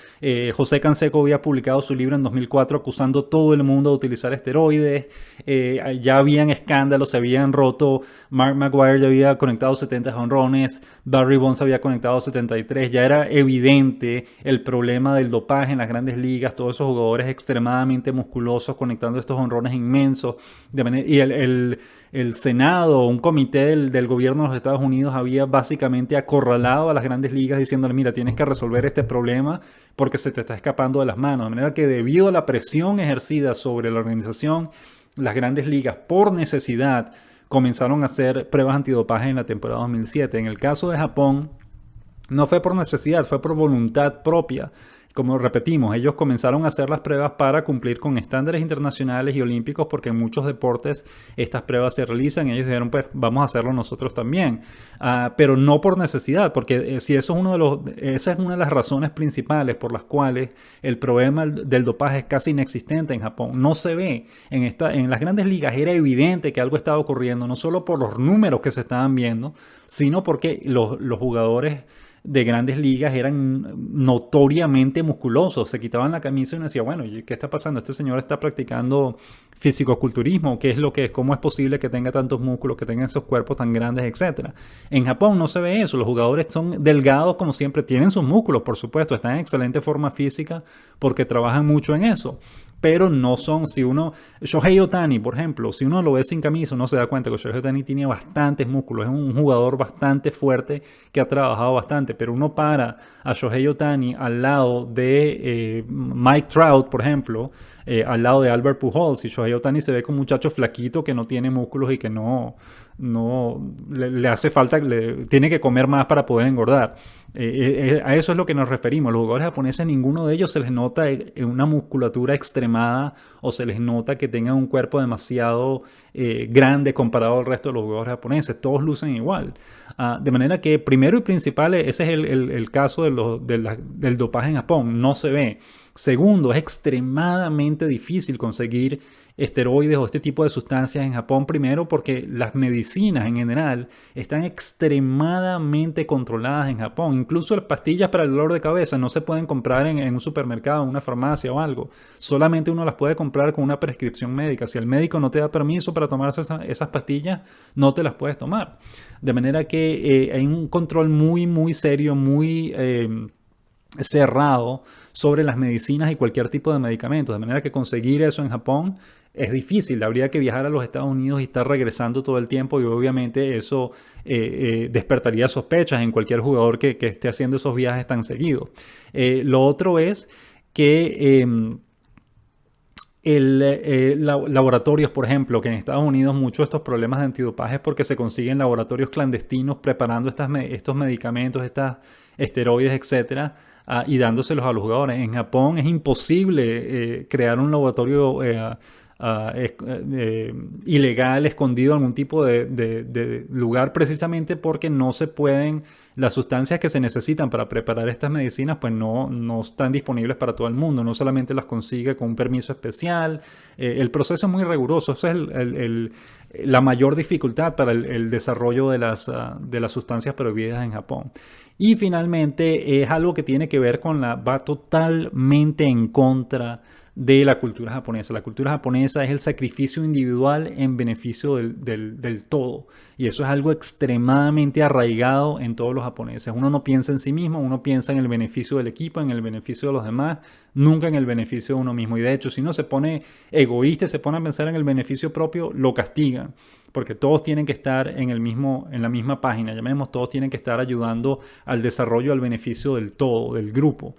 José Canseco había publicado su libro en 2004 acusando a todo el mundo de utilizar esteroides. Ya habían escándalos, se habían roto. Mark McGwire ya había conectado 70 jonrones, Barry Bonds había conectado 73. Ya era evidente el problema del dopaje en las grandes ligas, todos esos jugadores extremadamente musculosos conectando estos jonrones inmensos. Y el Senado, un comité del gobierno de los Estados Unidos había básicamente acorralado a las grandes ligas diciéndole, mira, tienes que resolver este problema porque se te está escapando de las manos. De manera que debido a la presión ejercida sobre la organización, las grandes ligas por necesidad comenzaron a hacer pruebas antidopaje en la temporada 2007. En el caso de Japón, no fue por necesidad, fue por voluntad propia. Como repetimos, ellos comenzaron a hacer las pruebas para cumplir con estándares internacionales y olímpicos porque en muchos deportes estas pruebas se realizan y ellos dijeron, pues vamos a hacerlo nosotros también. Pero no por necesidad, porque si eso es esa es una de las razones principales por las cuales el problema del dopaje es casi inexistente en Japón. No se ve. En las grandes ligas era evidente que algo estaba ocurriendo, no solo por los números que se estaban viendo, sino porque los jugadores de grandes ligas eran notoriamente musculosos, se quitaban la camisa y uno decía, bueno, ¿qué está pasando? Este señor está practicando fisicoculturismo, ¿cómo es posible que tenga tantos músculos, que tenga esos cuerpos tan grandes, etcétera? En Japón no se ve eso, los jugadores son delgados como siempre, tienen sus músculos, por supuesto, están en excelente forma física porque trabajan mucho en eso. Pero no son, Shohei Ohtani, por ejemplo, si uno lo ve sin camisa, uno se da cuenta que Shohei Ohtani tiene bastantes músculos, es un jugador bastante fuerte que ha trabajado bastante, pero uno para a Shohei Ohtani al lado de Mike Trout, por ejemplo, al lado de Albert Pujols, y Shohei Ohtani se ve como un muchacho flaquito que no tiene músculos y que no le hace falta, tiene que comer más para poder engordar. A eso es lo que nos referimos. Los jugadores japoneses, ninguno de ellos se les nota una musculatura extremada o se les nota que tengan un cuerpo demasiado grande comparado al resto de los jugadores japoneses. Todos lucen igual. De manera que, primero y principal, ese es el caso del dopaje en Japón. No se ve. Segundo, es extremadamente difícil conseguir esteroides o este tipo de sustancias en Japón, primero porque las medicinas en general están extremadamente controladas en Japón. Incluso las pastillas para el dolor de cabeza no se pueden comprar en un supermercado, en una farmacia o algo. Solamente uno las puede comprar con una prescripción médica. Si el médico no te da permiso para tomarse esas pastillas, no te las puedes tomar. De manera que hay un control muy, muy serio, muy cerrado sobre las medicinas y cualquier tipo de medicamento, de manera que conseguir eso en Japón es difícil. Habría que viajar a los Estados Unidos y estar regresando todo el tiempo, y obviamente eso despertaría sospechas en cualquier jugador que esté haciendo esos viajes tan seguidos. Lo otro es que laboratorios, por ejemplo, que en Estados Unidos muchos de estos problemas de antidopaje es porque se consiguen laboratorios clandestinos preparando estos medicamentos, estas esteroides, etcétera, y dándoselos a los jugadores. En Japón es imposible crear un laboratorio ilegal, escondido en algún tipo de lugar, precisamente porque no se pueden, las sustancias que se necesitan para preparar estas medicinas pues no están disponibles para todo el mundo, no solamente las consigue con un permiso especial. El proceso es muy riguroso. Esa es la mayor dificultad para el desarrollo de las sustancias prohibidas en Japón. Y finalmente es algo que tiene que ver va totalmente en contra de la cultura japonesa. La cultura japonesa es el sacrificio individual en beneficio del todo. Y eso es algo extremadamente arraigado en todos los japoneses. Uno no piensa en sí mismo, uno piensa en el beneficio del equipo, en el beneficio de los demás, nunca en el beneficio de uno mismo. Y de hecho, si uno se pone egoísta y se pone a pensar en el beneficio propio, lo castigan. Porque todos tienen que estar en la misma página, llamemos, todos tienen que estar ayudando al desarrollo, al beneficio del todo, del grupo.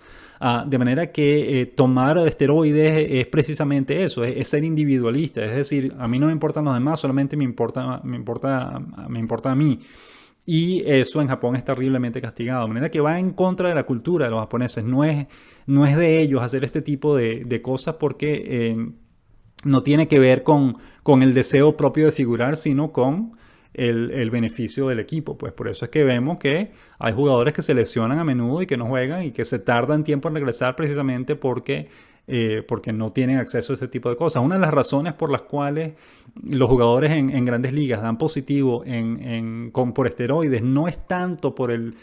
De manera que tomar esteroides es precisamente eso, es ser individualista. Es decir, a mí no me importan los demás, solamente me importa a mí. Y eso en Japón es terriblemente castigado. De manera que va en contra de la cultura de los japoneses. No es de ellos hacer este tipo de cosas, porque no tiene que ver con el deseo propio de figurar, sino con el beneficio del equipo. Pues por eso es que vemos que hay jugadores que se lesionan a menudo y que no juegan y que se tardan tiempo en regresar, precisamente porque no tienen acceso a ese tipo de cosas. Una de las razones por las cuales los jugadores en grandes ligas dan positivo por esteroides no es tanto por el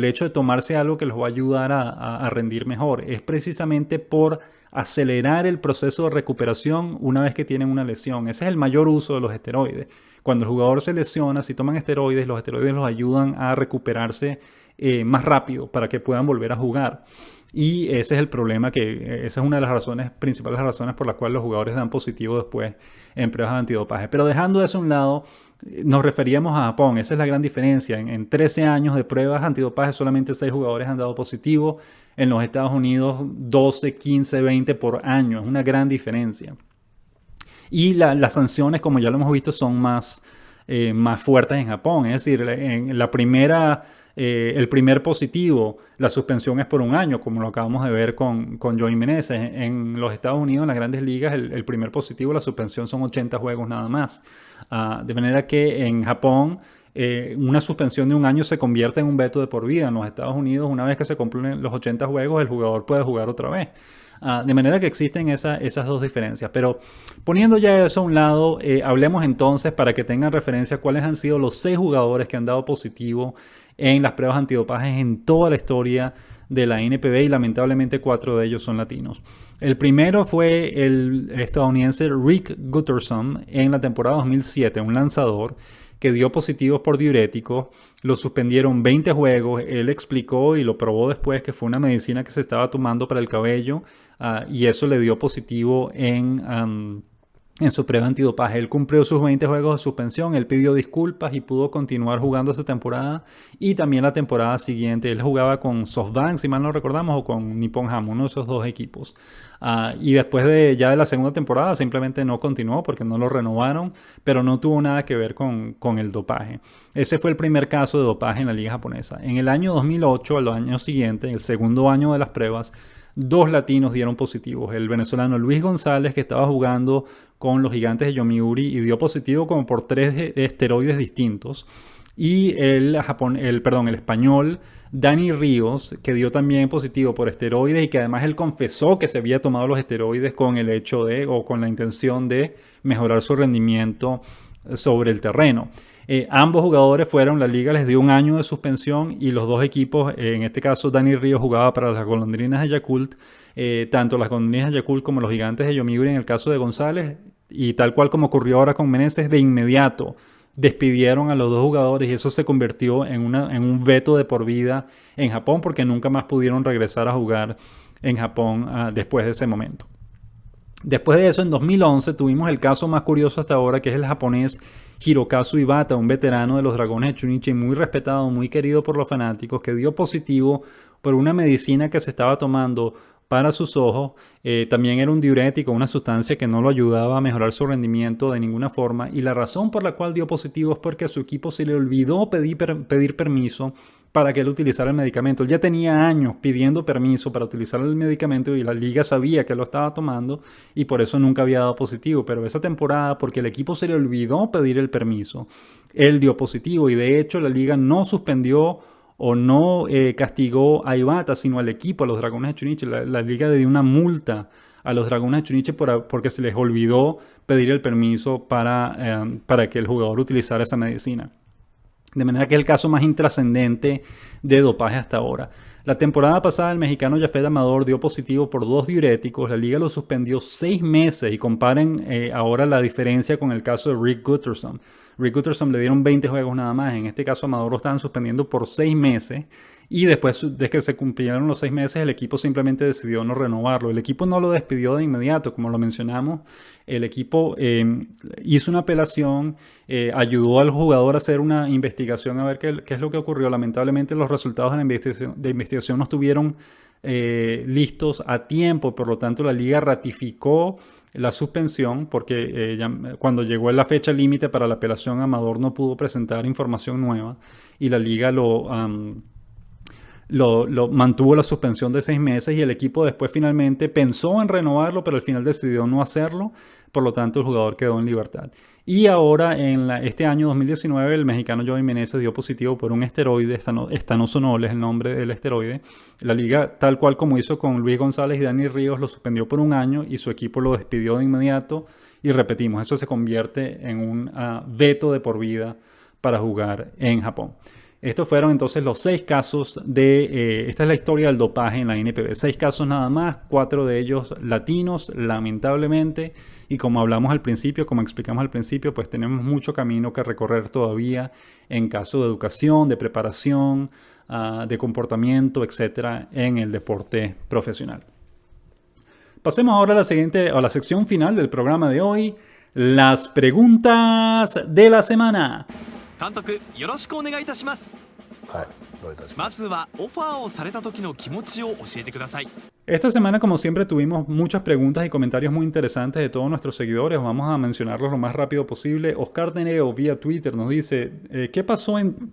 hecho de tomarse algo que los va a ayudar a rendir mejor. Es precisamente por acelerar el proceso de recuperación una vez que tienen una lesión. Ese es el mayor uso de los esteroides. Cuando el jugador se lesiona, si toman esteroides, los esteroides los ayudan a recuperarse más rápido para que puedan volver a jugar. Y ese es el problema, esa es una de las principales razones por las cuales los jugadores dan positivo después en pruebas de antidopaje. Pero dejando eso a un lado, nos referíamos a Japón. Esa es la gran diferencia. En 13 años de pruebas antidopaje, solamente 6 jugadores han dado positivo. En los Estados Unidos, 12, 15, 20 por año. Es una gran diferencia. Y las sanciones, como ya lo hemos visto, son más fuertes en Japón. Es decir, en el primer positivo, la suspensión es por un año, como lo acabamos de ver con Joey Meneses. En los Estados Unidos, en las grandes ligas, el primer positivo, la suspensión son 80 juegos nada más. De manera que en Japón, una suspensión de un año se convierte en un veto de por vida. En los Estados Unidos, una vez que se cumplen los 80 juegos, el jugador puede jugar otra vez. De manera que existen esas dos diferencias. Pero poniendo ya eso a un lado, hablemos entonces, para que tengan referencia, cuáles han sido los 6 jugadores que han dado positivo en las pruebas antidopajes en toda la historia de la NPB, y lamentablemente 4 de ellos son latinos. El primero fue el estadounidense Rick Gutterson en la temporada 2007, un lanzador que dio positivos por diuréticos. Lo suspendieron 20 juegos. Él explicó y lo probó después que fue una medicina que se estaba tomando para el cabello, y eso le dio positivo en en su prueba antidopaje. Él cumplió sus 20 juegos de suspensión, él pidió disculpas y pudo continuar jugando esa temporada y también la temporada siguiente. Él jugaba con SoftBank, si mal no recordamos, o con Nippon Ham, uno de esos dos equipos. Y después de la segunda temporada simplemente no continuó porque no lo renovaron, pero no tuvo nada que ver con el dopaje. Ese fue el primer caso de dopaje en la liga japonesa. En el año 2008, al año siguiente, el segundo año de las pruebas, dos latinos dieron positivos. El venezolano Luis González, que estaba jugando con los Gigantes de Yomiuri y dio positivo como por 3 esteroides distintos. Y el español Dani Ríos, que dio también positivo por esteroides y que además él confesó que se había tomado los esteroides con el hecho de, o con la intención de mejorar su rendimiento sobre el terreno. Ambos jugadores fueron, la liga les dio 1 año de suspensión y los dos equipos, en este caso Dani Ríos jugaba para las Golondrinas de Yakult, tanto las Golondrinas de Yakult como los Gigantes de Yomiuri en el caso de González, y tal cual como ocurrió ahora con Meneses, de inmediato despidieron a los dos jugadores y eso se convirtió en un veto de por vida en Japón porque nunca más pudieron regresar a jugar en Japón después de ese momento. Después de eso, en 2011, tuvimos el caso más curioso hasta ahora, que es el japonés Hirokazu Ibata, un veterano de los Dragones de Chunichi, muy respetado, muy querido por los fanáticos, que dio positivo por una medicina que se estaba tomando para sus ojos. También era un diurético, una sustancia que no lo ayudaba a mejorar su rendimiento de ninguna forma. Y la razón por la cual dio positivo es porque a su equipo se le olvidó pedir permiso para que él utilizara el medicamento. Él ya tenía años pidiendo permiso para utilizar el medicamento y la liga sabía que lo estaba tomando y por eso nunca había dado positivo. Pero esa temporada, porque el equipo se le olvidó pedir el permiso, él dio positivo y de hecho la liga no suspendió o no castigó a Ibata, sino al equipo, a los Dragones de Chunichi. La liga le dio una multa a los Dragones de Chunichi porque se les olvidó pedir el permiso para que el jugador utilizara esa medicina. De manera que es el caso más intrascendente de dopaje hasta ahora. La temporada pasada el mexicano Jafet Amador dio positivo por 2 diuréticos. La liga lo suspendió 6 meses y comparen ahora la diferencia con el caso de Rick Gutterson. Rick Gutterson le dieron 20 juegos nada más. En este caso Amador lo estaban suspendiendo por 6 meses. Y después de que se cumplieron los 6 meses, el equipo simplemente decidió no renovarlo. El equipo no lo despidió de inmediato, como lo mencionamos. El equipo hizo una apelación, ayudó al jugador a hacer una investigación a ver qué es lo que ocurrió. Lamentablemente los resultados de investigación no estuvieron listos a tiempo, por lo tanto la liga ratificó la suspensión porque cuando llegó la fecha límite para la apelación, Amador no pudo presentar información nueva y la liga lo mantuvo la suspensión de 6 meses y el equipo después finalmente pensó en renovarlo, pero al final decidió no hacerlo, por lo tanto el jugador quedó en libertad. Y ahora en este año 2019 el mexicano Joey Meneses dio positivo por un esteroide, estanosonol es el nombre del esteroide. La liga, tal cual como hizo con Luis González y Dani Ríos, lo suspendió por 1 año y su equipo lo despidió de inmediato. Y repetimos, eso se convierte en un veto de por vida para jugar en Japón. Estos fueron entonces los 6 casos esta es la historia del dopaje en la NPB. 6 casos nada más, 4 de ellos latinos, lamentablemente. Y como hablamos al principio, como explicamos al principio, pues tenemos mucho camino que recorrer todavía en caso de educación, de preparación, de comportamiento, etcétera, en el deporte profesional. Pasemos ahora a la sección final del programa de hoy, las preguntas de la semana. 監督よろしくお願いいたします。はい、どういたしまますずはオファーをされた時の気持ちを教えてください。 Esta semana, como siempre, tuvimos muchas preguntas y comentarios muy interesantes de todos nuestros seguidores. Vamos a mencionarlos lo más rápido posible. Oscar Teneo vía Twitter nos dice, ¿qué pasó en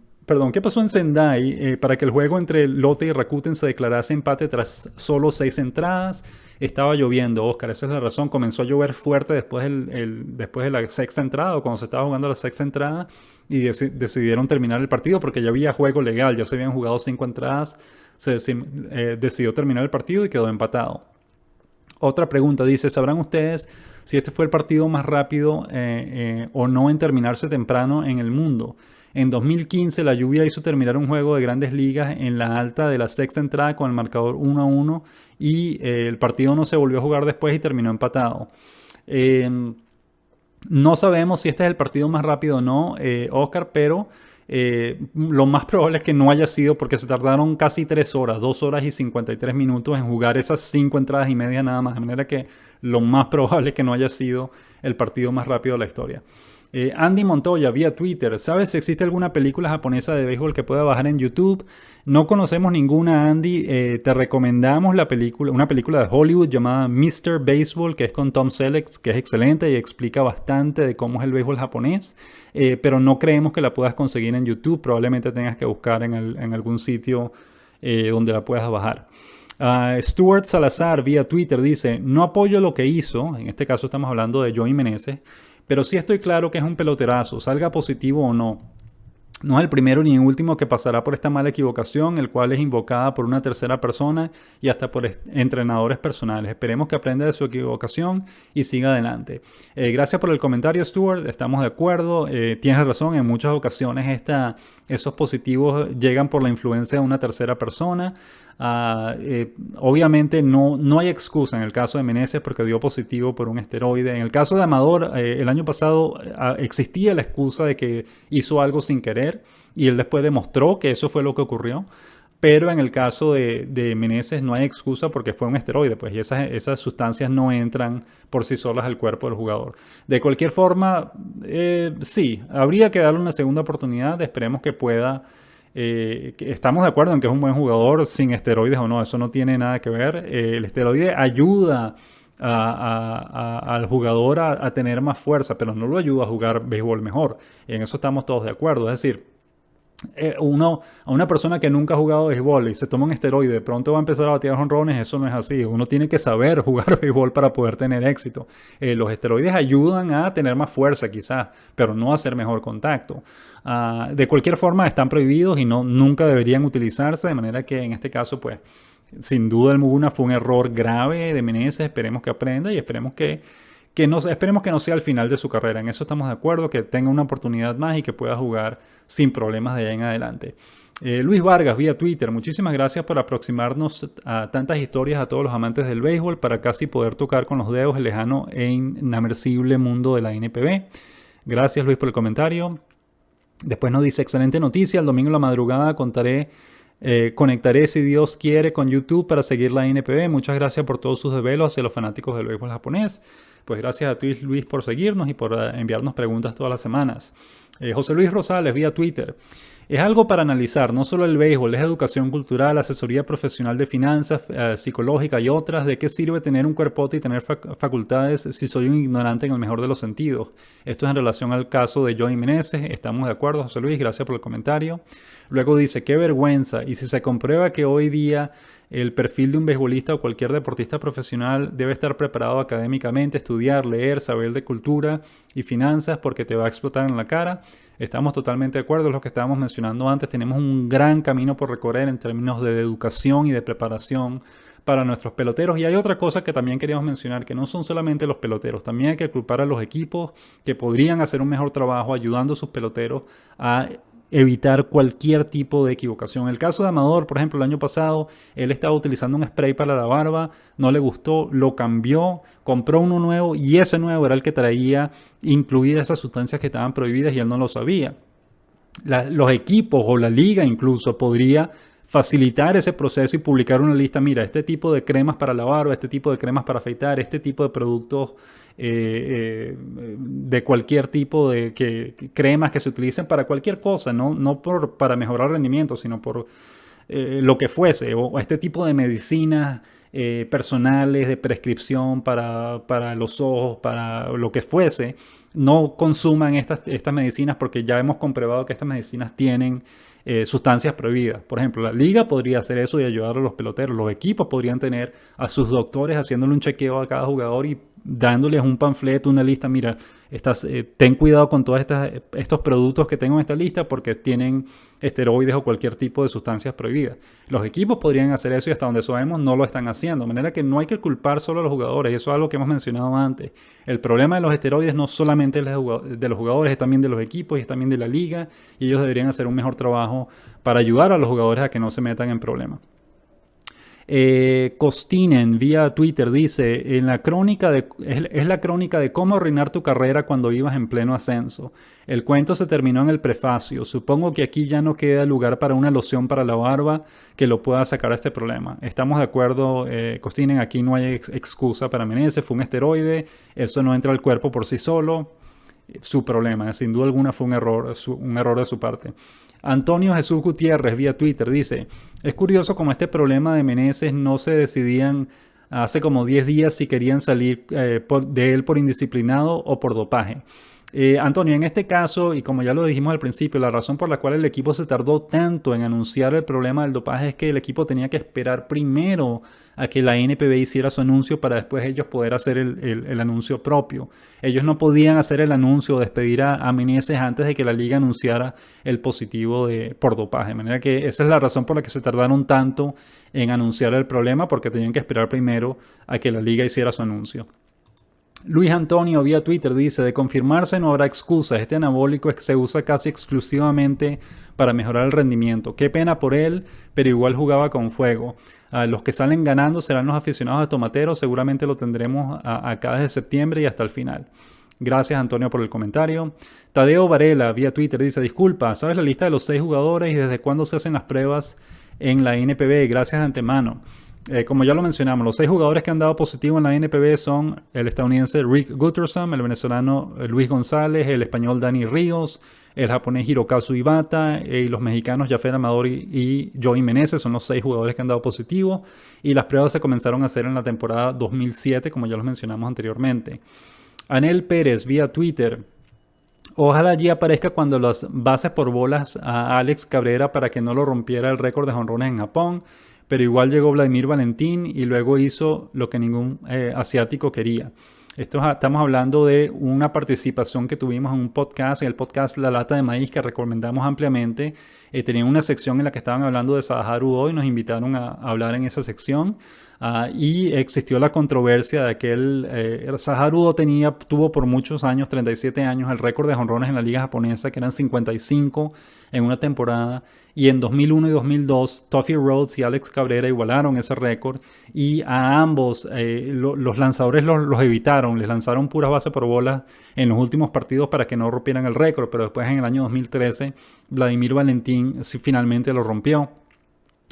Sendai para que el juego entre Lotte y Rakuten se declarase empate tras solo 6 entradas? Estaba lloviendo, Oscar, esa es la razón. Comenzó a llover fuerte después de la 6ª entrada, o cuando se estaba jugando la 6ª entrada, y decidieron terminar el partido porque ya había juego legal, ya se habían jugado 5 entradas, se decidió terminar el partido y quedó empatado. Otra pregunta dice, ¿sabrán ustedes si este fue el partido más rápido o no en terminarse temprano en el mundo? En 2015 la lluvia hizo terminar un juego de Grandes Ligas en la alta de la 6ª entrada con el marcador 1-1 y el partido no se volvió a jugar después y terminó empatado. No sabemos si este es el partido más rápido o no, Oscar, pero lo más probable es que no haya sido porque se tardaron casi 3 horas, 2 horas y 53 minutos en jugar esas 5 entradas y media nada más. De manera que lo más probable es que no haya sido el partido más rápido de la historia. Andy Montoya vía Twitter: ¿sabes si existe alguna película japonesa de béisbol que pueda bajar en YouTube? No conocemos ninguna, Andy. Te recomendamos una película de Hollywood llamada Mr. Baseball, que es con Tom Selleck, que es excelente y explica bastante de cómo es el béisbol japonés, pero no creemos que la puedas conseguir en YouTube. Probablemente tengas que buscar en algún sitio donde la puedas bajar. Stuart Salazar vía Twitter dice: no apoyo lo que hizo, en este caso estamos hablando de Joey Meneses, pero sí estoy claro que es un peloterazo, salga positivo o no. No es el primero ni el último que pasará por esta mala equivocación, el cual es invocada por una tercera persona y hasta por entrenadores personales. Esperemos que aprenda de su equivocación y siga adelante. Gracias por el comentario, Stuart. Estamos de acuerdo. Tienes razón, en muchas ocasiones esos positivos llegan por la influencia de una tercera persona. Obviamente no hay excusa en el caso de Meneses porque dio positivo por un esteroide. En el caso de Amador, el año pasado existía la excusa de que hizo algo sin querer y él después demostró que eso fue lo que ocurrió. Pero en el caso de Meneses no hay excusa porque fue un esteroide, pues, y esas sustancias no entran por sí solas al cuerpo del jugador. De cualquier forma, sí, habría que darle una segunda oportunidad. Esperemos que pueda. Estamos de acuerdo en que es un buen jugador sin esteroides o no, eso no tiene nada que ver. El esteroide ayuda al jugador a tener más fuerza, pero no lo ayuda a jugar béisbol mejor. En eso estamos todos de acuerdo. Es decir, a una persona que nunca ha jugado béisbol y se toma un esteroide, de pronto va a empezar a batear jonrones. Eso no es así. Uno tiene que saber jugar béisbol para poder tener éxito. Los esteroides ayudan a tener más fuerza quizás, pero no a hacer mejor contacto. De cualquier forma están prohibidos y nunca deberían utilizarse, de manera que en este caso, pues, sin duda alguna fue un error grave de Meneses. Esperemos que aprenda y esperemos que no sea el final de su carrera. En eso estamos de acuerdo, que tenga una oportunidad más y que pueda jugar sin problemas de ahí en adelante. Luis Vargas vía Twitter: muchísimas gracias por aproximarnos a tantas historias a todos los amantes del béisbol para casi poder tocar con los dedos el lejano e inamersible mundo de la NPB. Gracias, Luis, por el comentario. Después nos dice: excelente noticia, el domingo en la madrugada conectaré si Dios quiere con YouTube para seguir la NPB. Muchas gracias por todos sus desvelos hacia los fanáticos del béisbol japonés. Pues gracias a ti, Luis, por seguirnos y por enviarnos preguntas todas las semanas. José Luis Rosales vía Twitter: es algo para analizar, no solo el béisbol, es educación cultural, asesoría profesional de finanzas, psicológica y otras. ¿De qué sirve tener un cuerpote y tener facultades si soy un ignorante en el mejor de los sentidos? Esto es en relación al caso de Joey Meneses. Estamos de acuerdo, José Luis, gracias por el comentario. Luego dice: qué vergüenza, y si se comprueba que hoy día el perfil de un beisbolista o cualquier deportista profesional debe estar preparado académicamente, estudiar, leer, saber de cultura y finanzas porque te va a explotar en la cara. Estamos totalmente de acuerdo, es lo que estábamos mencionando antes. Tenemos un gran camino por recorrer en términos de educación y de preparación para nuestros peloteros. Y hay otra cosa que también queríamos mencionar, que no son solamente los peloteros, también hay que culpar a los equipos que podrían hacer un mejor trabajo ayudando a sus peloteros a evitar cualquier tipo de equivocación. El caso de Amador, por ejemplo, el año pasado, él estaba utilizando un spray para la barba, no le gustó, lo cambió, compró uno nuevo y ese nuevo era el que traía incluidas esas sustancias que estaban prohibidas y él no lo sabía. Los equipos o la liga incluso podría facilitar ese proceso y publicar una lista: mira, este tipo de cremas para la barba, este tipo de cremas para afeitar, este tipo de productos de cualquier tipo de cremas que se utilicen para cualquier cosa, no para mejorar rendimiento, sino por lo que fuese, o este tipo de medicinas personales de prescripción para los ojos, para lo que fuese. No consuman estas medicinas porque ya hemos comprobado que estas medicinas tienen sustancias prohibidas. Por ejemplo, la liga podría hacer eso y ayudar a los peloteros. Los equipos podrían tener a sus doctores haciéndole un chequeo a cada jugador y dándoles un panfleto, una lista: mira, ten cuidado con todos estos productos que tengo en esta lista porque tienen esteroides o cualquier tipo de sustancias prohibidas. Los equipos podrían hacer eso y hasta donde sabemos no lo están haciendo. De manera que no hay que culpar solo a los jugadores, y eso es algo que hemos mencionado antes. El problema de los esteroides no solamente es de los jugadores, es también de los equipos y es también de la liga, y ellos deberían hacer un mejor trabajo para ayudar a los jugadores a que no se metan en problemas. Costinen vía Twitter dice, es la crónica de cómo arruinar tu carrera cuando ibas en pleno ascenso. El cuento se terminó en el prefacio. Supongo que aquí ya no queda lugar para una loción para la barba que lo pueda sacar a este problema. Estamos de acuerdo, Costinen, aquí no hay excusa para Meneses, fue un esteroide, eso no entra al cuerpo por sí solo. Su problema, sin duda alguna fue un error de su parte. Antonio Jesús Gutiérrez vía Twitter dice, es curioso como este problema de Meneses no se decidían hace como 10 días si querían salir de él por indisciplinado o por dopaje. Antonio, en este caso, y como ya lo dijimos al principio, la razón por la cual el equipo se tardó tanto en anunciar el problema del dopaje es que el equipo tenía que esperar primero a que la NPB hiciera su anuncio para después ellos poder hacer el anuncio propio. Ellos no podían hacer el anuncio o despedir a Meneses antes de que la liga anunciara el positivo por dopaje. De manera que esa es la razón por la que se tardaron tanto en anunciar el problema, porque tenían que esperar primero a que la liga hiciera su anuncio. Luis Antonio vía Twitter dice, de confirmarse no habrá excusas, este anabólico se usa casi exclusivamente para mejorar el rendimiento. Qué pena por él, pero igual jugaba con fuego. Los que salen ganando serán los aficionados de Tomateros, seguramente lo tendremos acá desde septiembre y hasta el final. Gracias Antonio por el comentario. Tadeo Varela vía Twitter dice, disculpa, ¿sabes la lista de los 6 jugadores y desde cuándo se hacen las pruebas en la NPB? Gracias de antemano. Como ya lo mencionamos, los 6 jugadores que han dado positivo en la NPB son el estadounidense Rick Gutterson, el venezolano Luis González, el español Dani Ríos, el japonés Hirokazu Ibata y los mexicanos Jaffer Amador y Joey Meneses. Son los 6 jugadores que han dado positivo y las pruebas se comenzaron a hacer en la temporada 2007, como ya los mencionamos anteriormente. Anel Pérez vía Twitter. Ojalá allí aparezca cuando las bases por bolas a Alex Cabrera para que no lo rompiera el récord de jonrones en Japón. Pero igual llegó Vladimir Valentín y luego hizo lo que ningún asiático quería. Estamos hablando de una participación que tuvimos en un podcast, en el podcast La Lata de Maíz, que recomendamos ampliamente. Tenían una sección en la que estaban hablando de Saharu hoy, nos invitaron a hablar en esa sección. Y existió la controversia de que Saharu tuvo por muchos años, 37 años, el récord de jonrones en la liga japonesa, que eran 55 en una temporada. Y en 2001 y 2002, Toffee Rhodes y Alex Cabrera igualaron ese récord. Y a ambos los lanzadores los evitaron, les lanzaron puras bases por bolas en los últimos partidos para que no rompieran el récord. Pero después, en el año 2013, Vladimir Valentín finalmente lo rompió.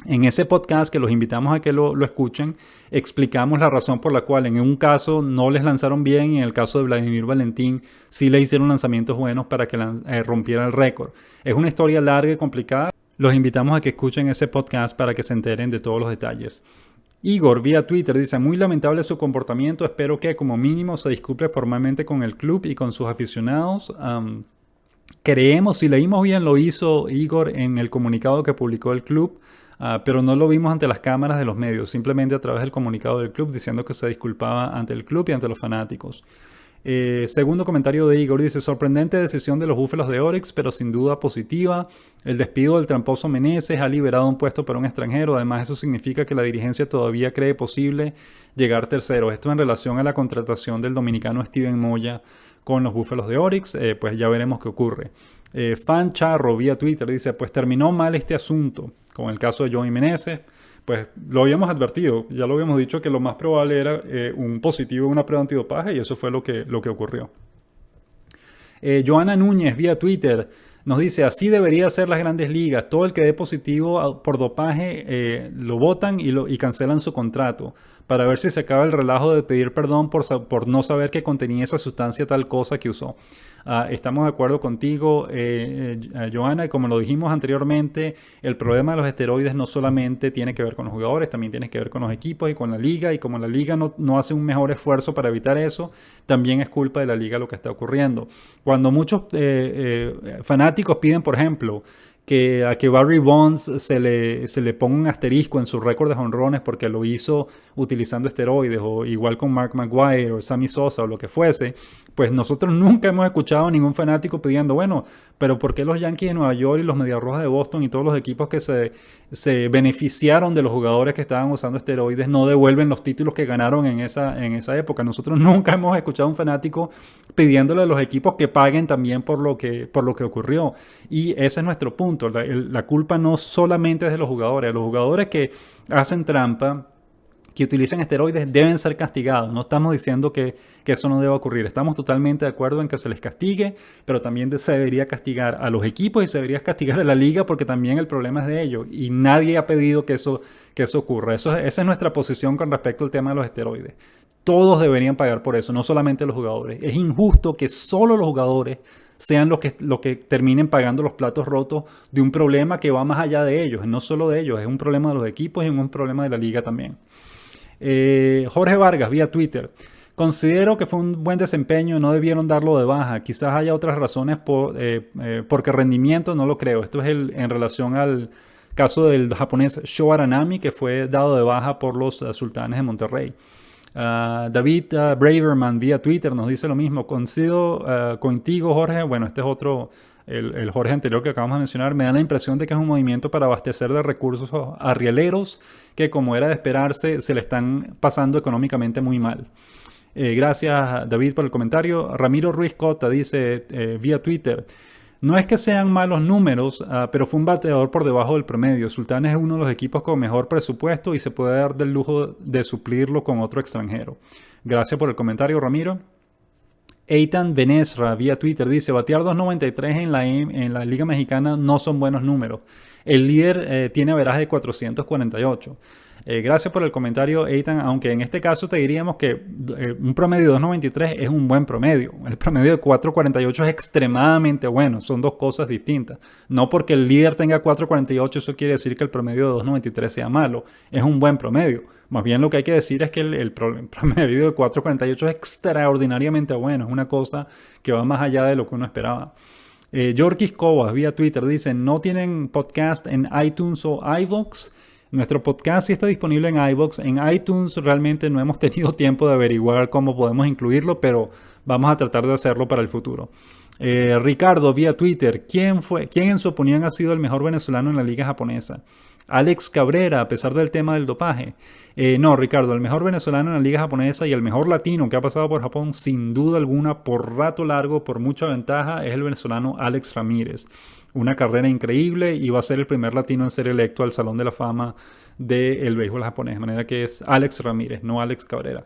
En ese podcast, que los invitamos a que lo escuchen, explicamos la razón por la cual en un caso no les lanzaron bien y en el caso de Vladimir Valentín sí le hicieron lanzamientos buenos para que rompiera el récord. Es una historia larga y complicada. Los invitamos a que escuchen ese podcast para que se enteren de todos los detalles. Igor vía Twitter dice, muy lamentable su comportamiento, espero que como mínimo se disculpe formalmente con el club y con sus aficionados. Creemos, si leímos bien, lo hizo Igor en el comunicado que publicó el club. Pero no lo vimos ante las cámaras de los medios, simplemente a través del comunicado del club diciendo que se disculpaba ante el club y ante los fanáticos. Segundo comentario de Igor, dice, sorprendente decisión de los Búfalos de Orix, pero sin duda positiva. El despido del tramposo Meneses ha liberado un puesto para un extranjero, además eso significa que la dirigencia todavía cree posible llegar tercero. Esto en relación a la contratación del dominicano Steven Moya con los Búfalos de Orix, pues ya veremos qué ocurre. Fan Charro vía Twitter dice, pues terminó mal este asunto con el caso de Joey Meneses. Pues lo habíamos advertido, ya lo habíamos dicho que lo más probable era un positivo en una prueba antidopaje y eso fue lo que ocurrió. Joana Núñez vía Twitter nos dice, así debería ser las grandes ligas, todo el que dé positivo por dopaje lo votan y cancelan su contrato para ver si se acaba el relajo de pedir perdón por no saber que contenía esa sustancia tal cosa que usó. Estamos de acuerdo contigo, Joana, y como lo dijimos anteriormente, el problema de los esteroides no solamente tiene que ver con los jugadores, también tiene que ver con los equipos y con la liga, y como la liga no hace un mejor esfuerzo para evitar eso, también es culpa de la liga lo que está ocurriendo. Cuando muchos fanáticos piden, por ejemplo, que a que Barry Bonds se le ponga un asterisco en su récord de jonrones porque lo hizo utilizando esteroides, o igual con Mark McGwire o Sammy Sosa o lo que fuese, pues nosotros nunca hemos escuchado a ningún fanático pidiendo, bueno, pero ¿por qué los Yankees de Nueva York y los Medias Rojas de Boston y todos los equipos que se beneficiaron de los jugadores que estaban usando esteroides no devuelven los títulos que ganaron en esa época? Nosotros nunca hemos escuchado a un fanático pidiéndole a los equipos que paguen también por lo que ocurrió. Y ese es nuestro punto. punto. La culpa no solamente es de los jugadores. Los jugadores que hacen trampa, que utilizan esteroides, deben ser castigados. No estamos diciendo que eso no deba ocurrir. Estamos totalmente de acuerdo en que se les castigue, pero también se debería castigar a los equipos y se debería castigar a la liga, porque también el problema es de ellos. Y nadie ha pedido que eso ocurra. Esa es nuestra posición con respecto al tema de los esteroides. Todos deberían pagar por eso, no solamente los jugadores. Es injusto que solo los jugadores sean los que terminen pagando los platos rotos de un problema que va más allá de ellos. No solo de ellos, es un problema de los equipos y es un problema de la liga también. Jorge Vargas, vía Twitter. Considero que fue un buen desempeño, no debieron darlo de baja. Quizás haya otras razones porque rendimiento no lo creo. Esto es en relación al caso del japonés Sho Aranami, que fue dado de baja por los Sultanes de Monterrey. David Braverman vía Twitter nos dice lo mismo. Coincido contigo, Jorge. Bueno, este es otro, el Jorge anterior que acabamos de mencionar. Me da la impresión de que es un movimiento para abastecer de recursos a rieleros que, como era de esperarse, se le están pasando económicamente muy mal. Gracias, David, por el comentario. Ramiro Ruiz Cota dice vía Twitter: no es que sean malos números, pero fue un bateador por debajo del promedio. Sultanes es uno de los equipos con mejor presupuesto y se puede dar del lujo de suplirlo con otro extranjero. Gracias por el comentario, Ramiro. Eitan Benesra vía Twitter dice: batear 2.93 en la Liga Mexicana no son buenos números. El líder tiene averaje de 448. Gracias por el comentario, Eitan, aunque en este caso te diríamos que un promedio de 2.93 es un buen promedio. El promedio de 4.48 es extremadamente bueno. Son dos cosas distintas. No porque el líder tenga 4.48 eso quiere decir que el promedio de 2.93 sea malo. Es un buen promedio. Más bien lo que hay que decir es que el promedio de 4.48 es extraordinariamente bueno. Es una cosa que va más allá de lo que uno esperaba. Yorkis Cobas vía Twitter dice: ¿no tienen podcast en iTunes o iVoox? Nuestro podcast sí está disponible en iVoox. En iTunes realmente no hemos tenido tiempo de averiguar cómo podemos incluirlo, pero vamos a tratar de hacerlo para el futuro. Ricardo vía Twitter: ¿quién en su opinión ha sido el mejor venezolano en la liga japonesa? Alex Cabrera, a pesar del tema del dopaje. No, Ricardo, el mejor venezolano en la liga japonesa y el mejor latino que ha pasado por Japón, sin duda alguna, por rato largo, por mucha ventaja, es el venezolano Alex Ramírez. Una carrera increíble y va a ser el primer latino en ser electo al Salón de la Fama del béisbol japonés. De manera que es Alex Ramírez, no Alex Cabrera.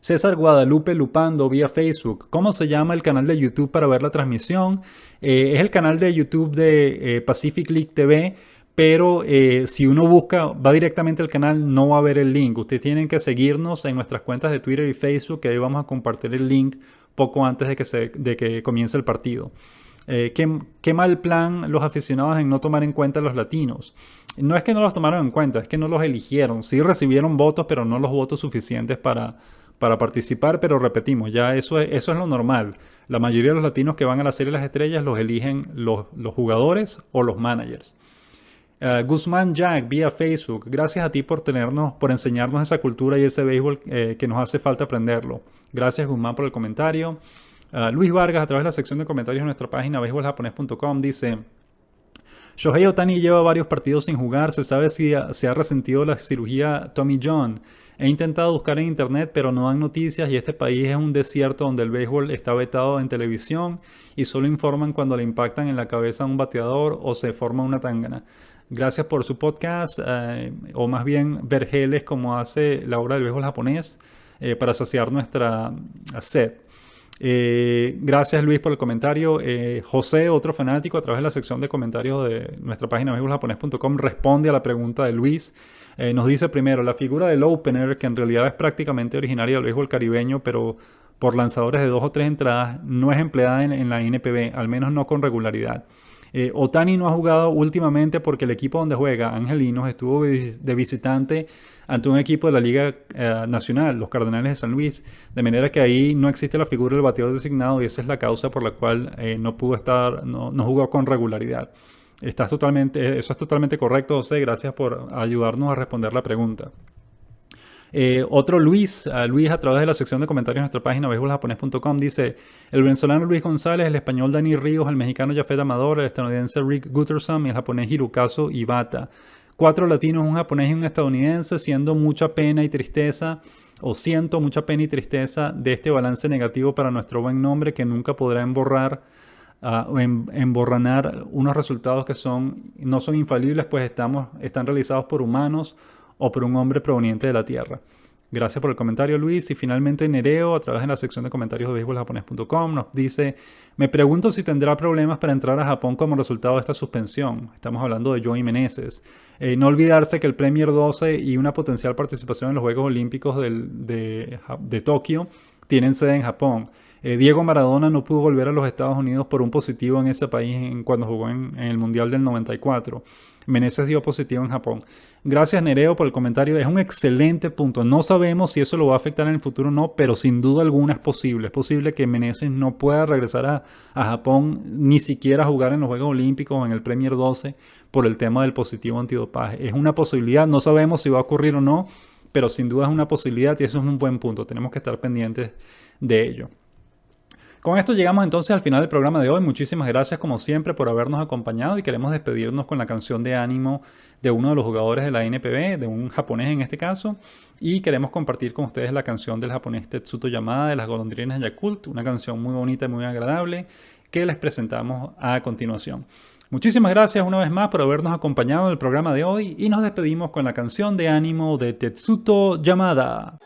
César Guadalupe Lupando vía Facebook: ¿cómo se llama el canal de YouTube para ver la transmisión? Es el canal de YouTube de Pacific League TV, pero si uno va directamente al canal, no va a ver el link. Ustedes tienen que seguirnos en nuestras cuentas de Twitter y Facebook, que ahí vamos a compartir el link poco antes de que comience el partido. Qué mal plan los aficionados en no tomar en cuenta a los latinos. No es que no los tomaron en cuenta, es que no los eligieron. Sí recibieron votos, pero no los votos suficientes para participar. Pero repetimos, ya eso es lo normal. La mayoría de los latinos que van a la Serie de las Estrellas los eligen los jugadores o los managers. Guzmán Jack vía Facebook: gracias a ti por enseñarnos esa cultura y ese béisbol que nos hace falta aprenderlo. Gracias, Guzmán, por el comentario. Luis Vargas, a través de la sección de comentarios de nuestra página beisboljaponés.com, dice: Shohei Ohtani lleva varios partidos sin jugar. Se sabe si se ha resentido la cirugía Tommy John. He intentado buscar en internet, pero no dan noticias, y este país es un desierto donde el béisbol está vetado en televisión y solo informan cuando le impactan en la cabeza a un bateador o se forma una tangana. Gracias por su podcast, o más bien vergeles, como hace la obra del béisbol japonés, para saciar nuestra sed. Gracias, Luis, por el comentario. José, otro fanático, a través de la sección de comentarios de nuestra página beisboljaponés.com, responde a la pregunta de Luis. Nos dice primero: la figura del opener, que en realidad es prácticamente originaria del béisbol caribeño, pero por lanzadores de 2 o 3 entradas, no es empleada en la NPB, al menos no con regularidad. Ohtani no ha jugado últimamente porque el equipo donde juega, Angelinos, estuvo de visitante ante un equipo de la Liga Nacional, los Cardenales de San Luis, de manera que ahí no existe la figura del bateador designado, y esa es la causa por la cual no jugó con regularidad. Eso es totalmente correcto, José. Gracias por ayudarnos a responder la pregunta. Otro Luis a través de la sección de comentarios de nuestra página beisboljaponés.com, dice: el venezolano Luis González, el español Dani Ríos, el mexicano Jafet Amador, el estadounidense Rick Gutterson y el japonés Hirokazu Ibata. 4 latinos, un japonés y un estadounidense, siento mucha pena y tristeza de este balance negativo para nuestro buen nombre, que nunca podrán borrar emborronar unos resultados que no son infalibles, pues están realizados por humanos o por un hombre proveniente de la Tierra. Gracias por el comentario, Luis. Y finalmente Nereo, a través de la sección de comentarios de beisboljaponés.com, nos dice: me pregunto si tendrá problemas para entrar a Japón como resultado de esta suspensión. Estamos hablando de Joey Meneses. No olvidarse que el Premier 12 y una potencial participación en los Juegos Olímpicos de Tokio tienen sede en Japón. Diego Maradona no pudo volver a los Estados Unidos por un positivo en ese país cuando jugó en el Mundial del 94. Meneses dio positivo en Japón. Gracias, Nereo, por el comentario. Es un excelente punto. No sabemos si eso lo va a afectar en el futuro o no, pero sin duda alguna es posible. Es posible que Meneses no pueda regresar a Japón, ni siquiera jugar en los Juegos Olímpicos o en el Premier 12 por el tema del positivo antidopaje. Es una posibilidad. No sabemos si va a ocurrir o no, pero sin duda es una posibilidad y eso es un buen punto. Tenemos que estar pendientes de ello. Con esto llegamos entonces al final del programa de hoy. Muchísimas gracias como siempre por habernos acompañado y queremos despedirnos con la canción de ánimo de uno de los jugadores de la NPB, de un japonés en este caso, y queremos compartir con ustedes la canción del japonés Tetsuto Yamada de las Golondrinas Yakult, una canción muy bonita y muy agradable que les presentamos a continuación. Muchísimas gracias una vez más por habernos acompañado en el programa de hoy y nos despedimos con la canción de ánimo de Tetsuto Yamada.